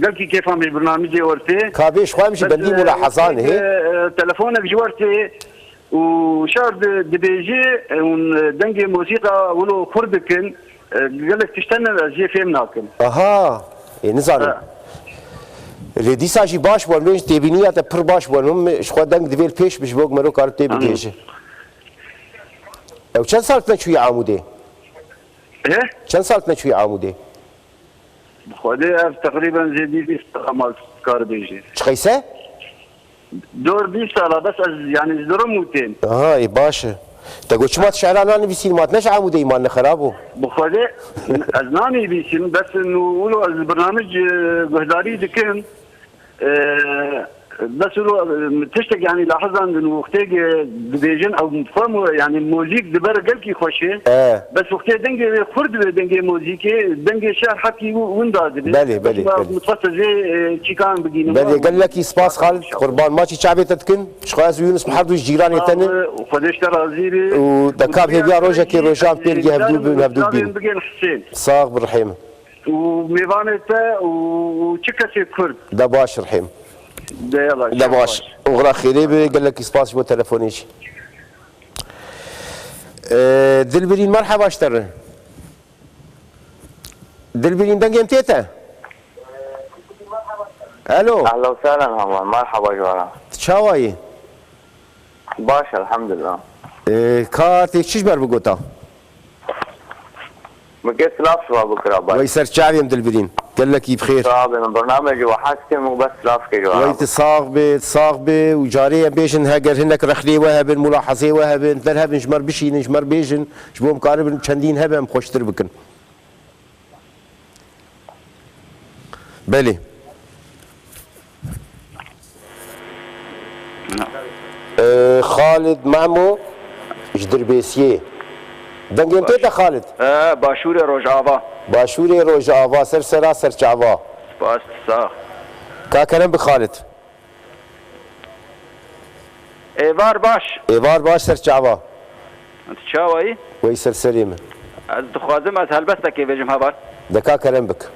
قال كيف عم برنامجي ورتي كابيش خوامش بدي ملاحظان هي تلفونك جوارتي وشعر دبيجي ودنجي موسيقى ولو خردكن قال لك تشتغل زي فيلم ناكم اها نزانم ردی ساجی باش بول منش تبینیات پر باش بول هم شخوا دنگ دویل پیش بش بوگ مرو کار تبی دیجه او چند سال نشوی عموده ايه چند سال نشوی عموده خودي تقريبا زي 20 سنه مال كار بيجي چخیسه دور 20 سنه بس يعني زرموتين اها باشه تقول شمات شعرانا نبيسين مات نش عموده ايمان خرابو بخودي ازناني بيسين بس انه ولو البرنامج قهداري دكن بس ولو تشتك يعني لاحظا انه وقتي ديجن او مفهوم يعني الموزيك دبر قلكي خوشي بس وقتي دنجي خرد دنجي موزيكي دنجي شعر حكي وين داد بلي متفصل زي شي كان بقينا بلي قال لك سباس خالد قربان ماشي شعبي تتكن شخاز يونس محمد جيران يتنن وخديش ترازيري ودكاب هي روجا كي روجان بيرجي هبدو بين بقين حسين صاغ بالرحيم وميفانتا وشكسي كرد ده باش رحيم ده ده باش وغرا خيري قال لك سباس بو تليفونيش دلبرين مرحبا اشتر دلبرين دنجم تيتا الو اهلا وسهلا محمد مرحبا جوارا شاواي باش الحمد لله كارتي شش بر بقوتا مكيت لاف شو بكره باش ويسر شعبي دلبرين قال لك بخير صعب من برنامج وحاسس مو بس لاف كي جوارا ويت صاغ بي وجاريه بيجن هاجر هناك رخلي وهب الملاحظه وهب ذهب نجمر بشي نجمر بيجن شبو مقارب چندين هبم خوشتر بكن بلي خالد معمو جدربيسيه دنگم تيتا خالد باشور روجاوا باشوري روجاوا سرسرا سرچاوا باش صح كاكرم بخالد ايوار باش ايوار باش سرچاوا انت شاوي ويسر سليمه از دخوازم از هلبسته كي بيجم هبار دكا كرم بك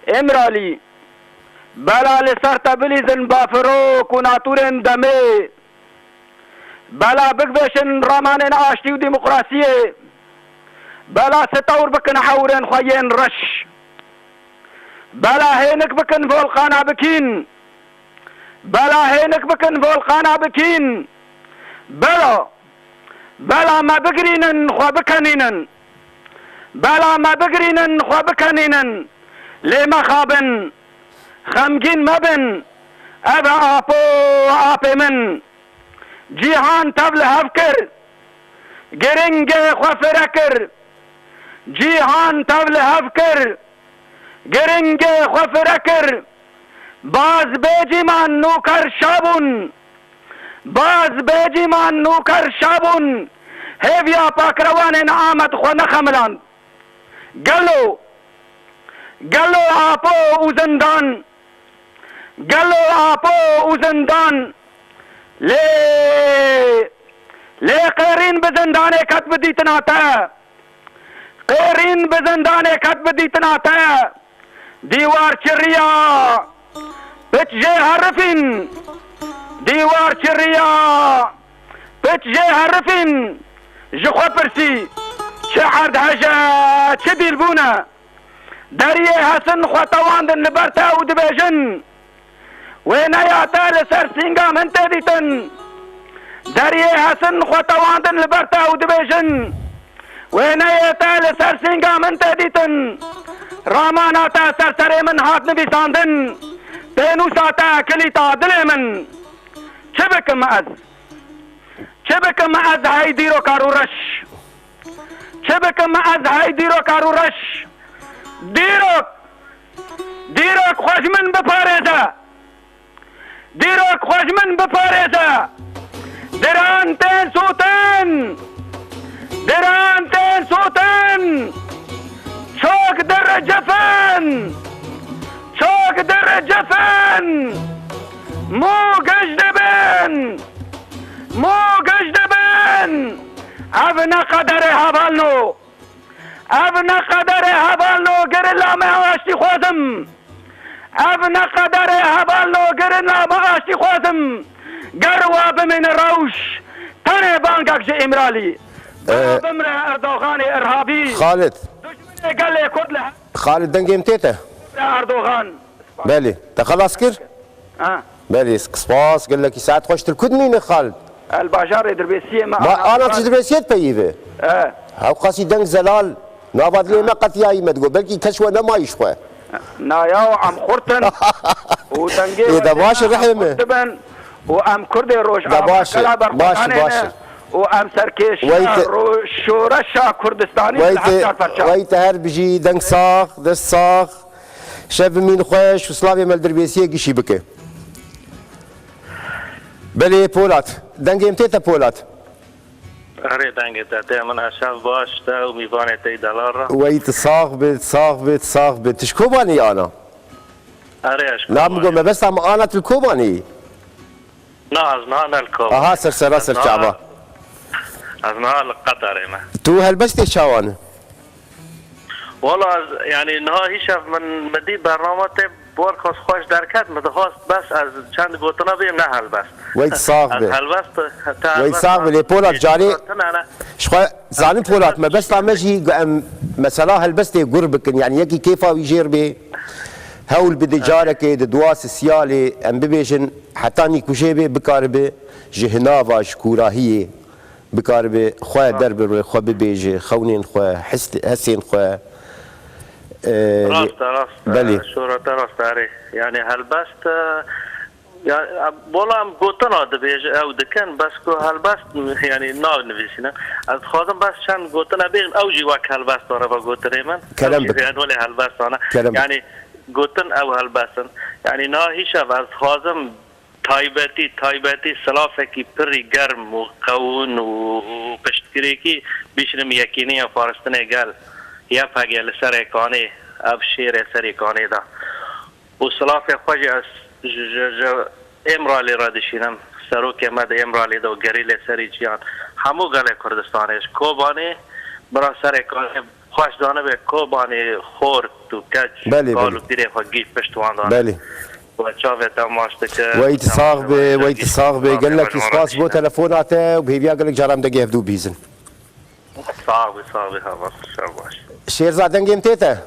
امرالي بلا لسر تبليزن بافروك وناتورن دمي بلا بقبشن رامانن عاشتي وديمقراطية بلا ستور بكن حورن خوين رش بلا هينك بكن فولقانا بكين بلا ما بقرينن خو بكنينن لما خابن خمجين مبن أبا آبو من جيهان تبل هفكر گرنگ خفرکر جیهان تبل هفکر گرنگ خفرکر باز بیجی من نوکر شابون هیویا پاکروان نعامت خو نخملان گلو آپو او زندان لی قیرین بزندان کتب دیتنا تا دیوار چریا پچ جه حرفین جخوا پرسی چه عرد حجا چه دیل بونا دەریێ هەسن خۆتەواندن لەبەرتا و دبێژن وێنەیاتە لەسەر سینگا من تێدیتن دەریێ هەسن خۆتەواندن لەبەرتا و دبێژن وێنەیەتە لەسەر سینگا من تێدیتن ڕاماناتە سەرسەرێ من هات نویساندن پێنووساتە کلیتا دلێ من چ بکەم ئەز چ بکەم ئەز هەی دیرۆکار و ڕەش چ بکەم ئەز هەی دیرۆکار و ڕەش دیرۆک خۆش من بپارێزە دیرۆک خۆش من بپارێزە دران تێن سووتن دران تێن سووتن چۆک دەرەجەفن چۆک دەرەجەفن مو گەشت دەبن مو گەشت دەبن ئەڤ نەقەدەرێ هەڤەڵنۆ ئەڤ نەقەدەرێ هەڤەڵنۆ گرن لامە ئاشتی خۆزم ئەڤ نەقەدەرێ هەڤەڵنۆ گرن لامە ئاشتی خۆزم گەروا بمێنە ڕەوش تەنێ بانگەک ژە ئیمرالی بمرە ئەردۆغانی ئەرهابی خالد دژمنێ گەلێ کورد لە خالد دەنگێم تێتە ئەردۆغان بەێ تە خەلاص کرد بەێ سپاس گەلێکی ساعت خۆشتر کورد مینە خالد الباژارێ دربێسیە ئانا چ دەبێسێت پەیڤێ هەو قاسی دەنگ زەلال نابات لێمە قەتیایی مەدگۆ بەلکی کەسوە نەمایش خوێ نایا و ئەم خورتن و دەنگێ دە باشە ڕحێمە و ئەم کوردێ ڕۆژ باشە باشە و ئەم سەرکێش شۆرەشا کوردستانی وەیتە هەر بژی دەنگ ساغ دەست ساغ شەڤ مین خۆش و سڵاوێ مەل دربێسیە گیشی بکە بەێ پۆلات دەنگێم تێتە پۆلات ئەرێ دەنگێتە تێ من ئەشەف باشتە و میوانێت تێی دەڵاڕە وەیتە ساغ بێت ساغ بێت ساغ بێت تش کۆبانی ئانا ئەرێش نامگۆ مەبەستام ئانا تل کۆبانی نازنا نەلکۆ ئەها سەرسەرا سەرچاوە ئەزنا لە قەتەرێمە تو هەلبەستێ چاوانە والله يعني نها هیچ من مدی برنامه ته بار خاص خوش درکت مدخواست بس از چند گوتنا بیم نه هلبست وید ساغ به هلبست وید ساغ به پولات جاری شخوا زانم پولات ما بس لامجي مثلا هلبست قرب بكن يعني يكي كيفا ويجير به هول بدي جارك دواس السيالي ام ببيجن حتى نيكوشي به بكاربه جهنافا شكوراهيه بكاربه خوا درب خوا ببيجي خونين خوا حسين خوا راست شورت راست داره یعنی هلبست بالا هم گوتنا دبیج او دکن بس که هلبست یعنی ناو نویسینه از خواهم بس چند گوتنا بیم او جی وک هلبست داره با گوتنه من کلم بکن ولی هلبست داره یعنی گوتن او هلبستن یعنی نه هیچ از خواهم تایبتی سلافه کی پری گرم و قون و پشتگیری کی بیشترم یکینی فارستنه گل یا پگه لسر اکانه اب شیر سر اکانه دا و سلاف خوشی از امرالی را دشینم سروک مد امرالی دا و گریل سری جیان همو گل کردستانش کوبانه برا سر اکانه خوش دانه به کوبانه خورد تو کچ گالو دیره خود گیف پشتوان دانه و چاوه تماشته که ویت ساغ به گل لکی سپاس بو تلفوناته و بهیویا گلک جارم دگه هفدو بیزن صعبي هذا شرباش شيرزاد دنگيم تيتا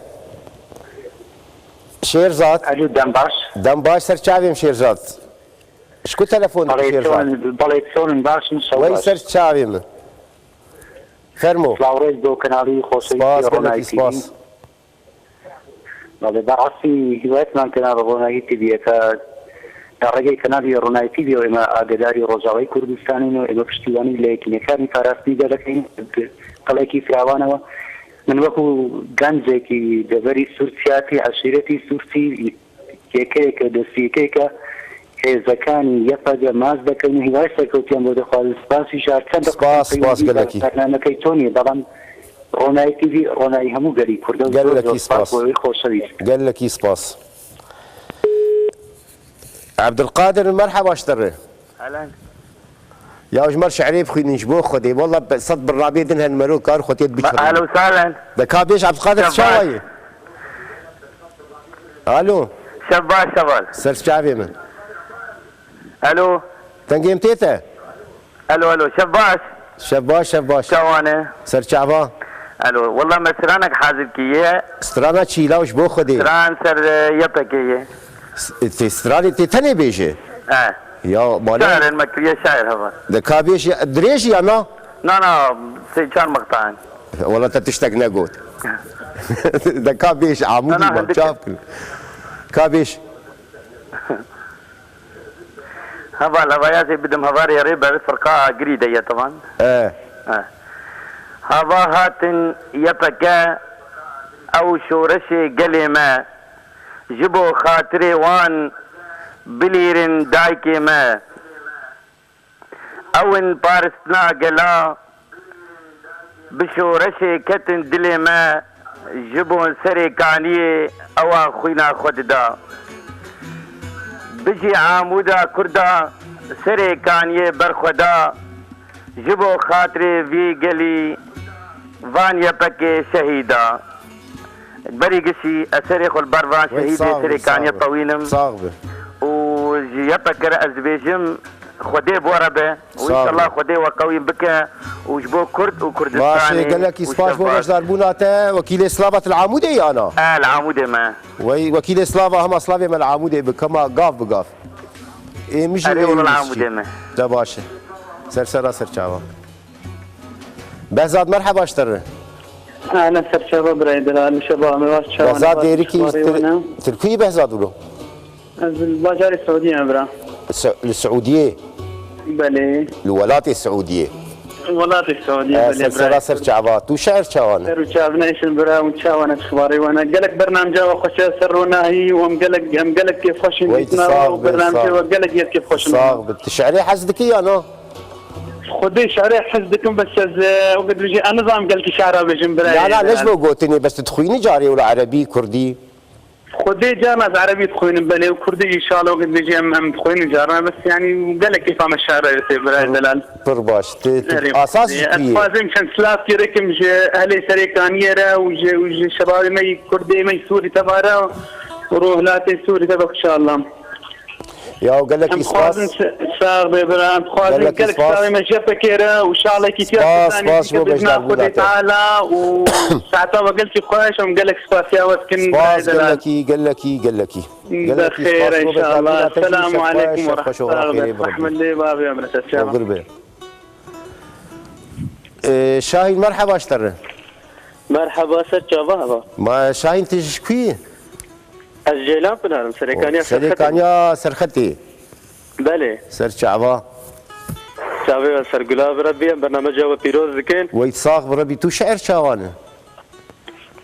شيرزاد الو دمباش سر چاويم شيرزاد شكو تلفون شيرزاد بليتسون باش وي سر چاويم فرمو فلاوريز دو كنالي خوشي سپاس سپاس بله بعثي هوايت من كنال روناي تي بي تا رجعي كنالي روناي تي بي وما اقداري روزاوي كردستاني و پشتیوانی لیکنی کاری فراستی دلکین قلقی فراوانه من وکو گنجکی دبری سورسیاتی عشیرتی سورسی یکیک دسیکیک زکانی یفج ماز دکنی هوای سکوتیم بود خالص باسی شهر چند سپاس گلکی برنامه کی تونی دلم رونای تی وی رونای همو گری کرده گلکی سپاس گلکی سپاس عبد القادر مرحبا اشتره اهلا يا جمر شعري بخي نجبوه خدي والله صد بالرابع دنها المرو كار خديت بشهر اهلا وسهلا بكابيش عبد القادر شاوي الو شباش سر شعبي من الو تنقيم تيتا الو شباش شوانا شوانه سر شعبا الو والله ما سرانك حاضر كيه سترانا چی لاوش بو خودی سران سر يبكيه سترانی تی تنی بیشه یا مالا شاعر المكريه شاعر هذا دکا بیش دریش یا نه لا سيجان مقطعين والله انت تشتاق نقود دکا بیش عمودی ما شاف كابيش هذا الهوايات بدهم هذا يا ريبه فرقاء قريده طبعا هذا هاتن يبكى او شورشي قلمه جبو خاطري وان بليرن دايكي ما او ان بارسنا قلا بشورشي كتن دلي ما جبو سري كانيه او اخوينا خددا بجي عامودا كردا سري كانيه برخدا جبو خاطري في قلي فان يبكي شهيدا بري قشي اسري خل برفان شهيدي سري كانيه طويلم صاغبه ويبكر ازبيجم خدي بوربه وان شاء الله خدي وقوي بك وجبو كرد وكردستاني ماشي قال لك اسباش بو مجدار بوناته وكيل سلافه العامودي انا العامودي ما وي وكيل سلافه هم سلافه من العامودي بكما قاف بقاف ايه مش العامودي ما ده باشه سر شعبان بهزاد مرحبا اشتر اهلا سر شباب براي دلال شباب مواش شباب بهزاد ديريكي تركي بهزاد ولو الباجار السعودية برا السعودية بلي الولايات السعودية الولايات السعودية بلي برا سر شعبات وشعر شعبان سر شعبنا ايش برا وشاوانا اخباري وانا قالك برنامج خوش سرونا هي وام قالك كيف خوش نتنا وبرنامج وقالك كيف خوش صاغ الشعري حزدك انا خدي شعري حزدكم بس وقد بيجي انا نظام قال لك شعر بجم برا لا ليش لو قلتني بس تدخليني جاري ولا عربي كردي خدي جامعة عربي تخوين بلي وكردي ان شاء الله وقد نجي ام تخوين جارنا بس يعني قال لك كيف عم الشعر براي دلال برباش اساس لازم كان سلاف كيركم اهلي سريكانيرا وجي شباب مي كردي مي سوري تبارا وروح لاتي سوري تبارك ان شاء الله يا وقال لك اساس صار ببرام قال لك صار ما جابكيرا وان شاء الله كثير باذن الله تعالى وساعتها قلت خويش قال لك سباس يا وسكن قال لك بخير ان شاء الله السلام عليكم ورحمه الله رحمه الله بابي يا ابن الشباب شاهين مرحبا اشتر مرحبا سر شباب ما شاهين تشكي الجيلان بنارم سريكانيا سرختي بله سر شعبا شعبي سر قلاب ربي برنامج و بيروز ذكين ويتصاغ بربي تو شعر شاوانه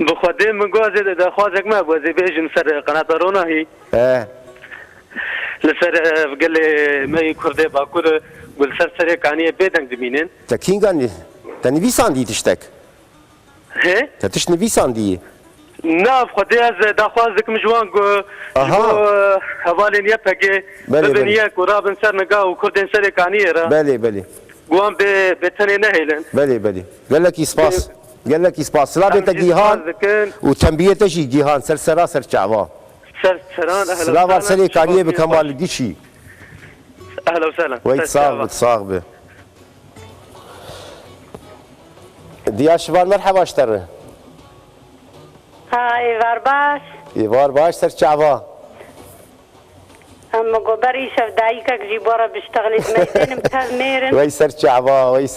بخدم من جوازي ده خوازك ما بوزي بيجن سر قناة رونا هي لسر قال لي ما يكردي باكور قل سر سريكانيا بيدن دمينين تكين قال تنبي ساندي تشتك هي تتشنبي ساندي ناف خدياز داخوازك مجوان حوالين يبهجي ببنياك ورابن سرنقا وكردين سريكانيرا بلي قوام بتني نهيلن بلي قال لك اسباس سلابة جيهان وتنبيه تجي جيهان سر شعبان سران اهلا سلام سريكانية بكمال ديشي اهلا وسهلا ويتصاغ به ديا شبان مرحبا اشتر ايوار باش سر شعبا اما قبري شف دايكك جيبورا بيشتغل ميدان متهميرن وي سر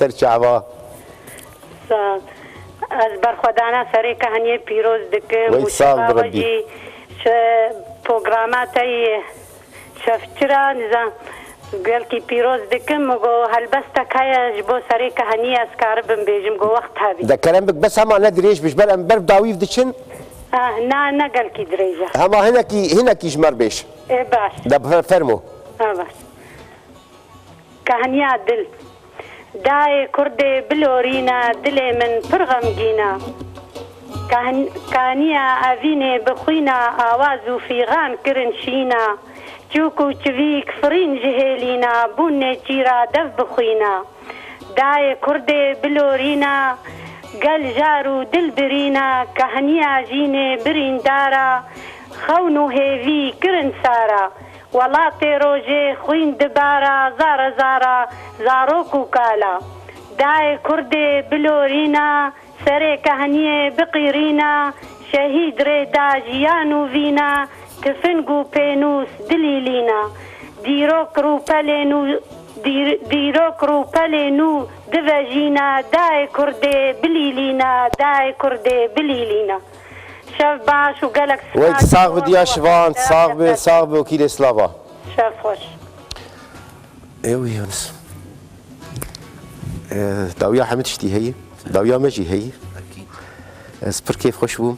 شعبا از برخودانا سريكا هنيه بيروز دكم وشبابجي پروگراماتي شفترا نزا قال كي بيروز دكم مگو هلبستك هيا جبو سريكا هنيه اسكاربن بيجم جو وقت هذه ده كلام بك بس هما ندريش مش بل امبر داويف دشن نا قال كي دريجه هما هناكي جمر بيش ايه باش ده فرمو باش كهنيا دل داي كردي بلورينا دلي من فرغمجينا كهنيا افيني بخوينا اوازو في غان كرنشينا چوكو چويك فرين جهيلينا بوني جيرا دف بخوينا داي كردي بلورينا قال جارو دل برينا كهنيا جيني برين دارا خونو هيفي كرن سارا ولاطي روجي خوين دبارا زارا زاروكو كالا داي كردي بلورينا سري كهنية بقيرينا شهيد ريدا جيانو فينا تفنقو بينوس دليلينا ديروكرو بالينو دفاجينا داي كردي بليلينا داي كردي بليلينا شاف باش وقالك ويت صاغب ديا شفان صاغب وكيل سلافا شاف خوش ايوه يونس داويا حمد شتي هي داويا ماجي هي اكيد سبر كيف خوش بوم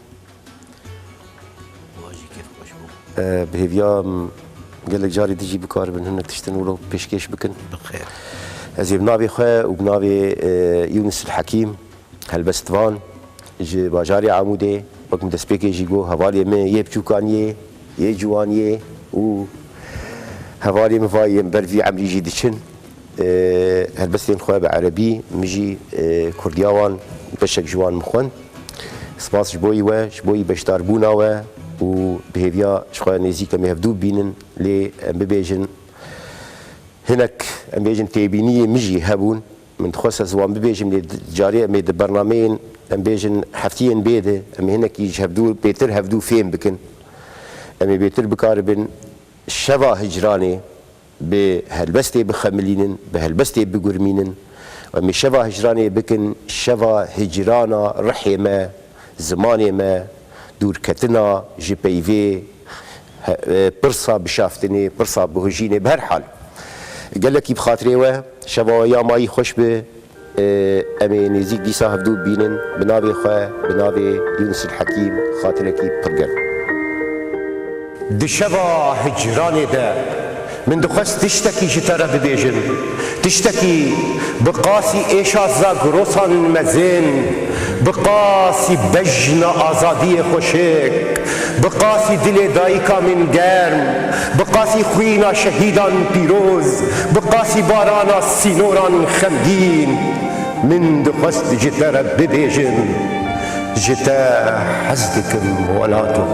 واجي كيف خوش بوم بهيفيا قال لك جاري تجي بكار من هناك تشتنوا له بيشكيش بكن بخير ازي بنابي خويا وبنابي يونس الحكيم هالبستفان جي باجاري عمودي وقت مدسبيكي جيجو هوالي من يبچوكانيه يجوانيه و هوالي مفاي برفي عمري جي دشن هالبستين خويا بعربي مجي كردياوان بشك جوان مخون سپاس جبوي و جبوي بشتار بونا و وبهيفيا شخويا نزيك ام يهفدو بينن لي ام ببيجن هناك ام بيجن تيبينيه مجي هبون من تخصص زوان ببيجن لي جاري ميد برنامجين ام بيجن حفتين بيده ام هناك يجهبدو بيتر هفدو فين بكن ام بيتر بكاربن شفا هجراني بهالبستي بخملينن بهالبستي بقرمينن ام شفا هجراني بكن شفا هجرانا رحمه زماني ما دور كتنا جي بي في برصه بشافتني برصه بهجيني بهر حال قال لك بخاطري و شبايا ماي خوش به امي نزيك دي صاحب دو بينن بنابي خو بنابي يونس الحكيم خاطرك برجر دشبا هجراني ده من دخست تشتكي جترا ببيجن تشتكي بقاسي ايشا زاغروسان مزين بقاسي بجنا آزادی خوشک بقاسي دل دایکا من گرم بقاسي خوینا شهیدان پیروز بقاسي بارانا سینوران خمگین من دخست جترا ببيجن جتا حزدكم ولاتو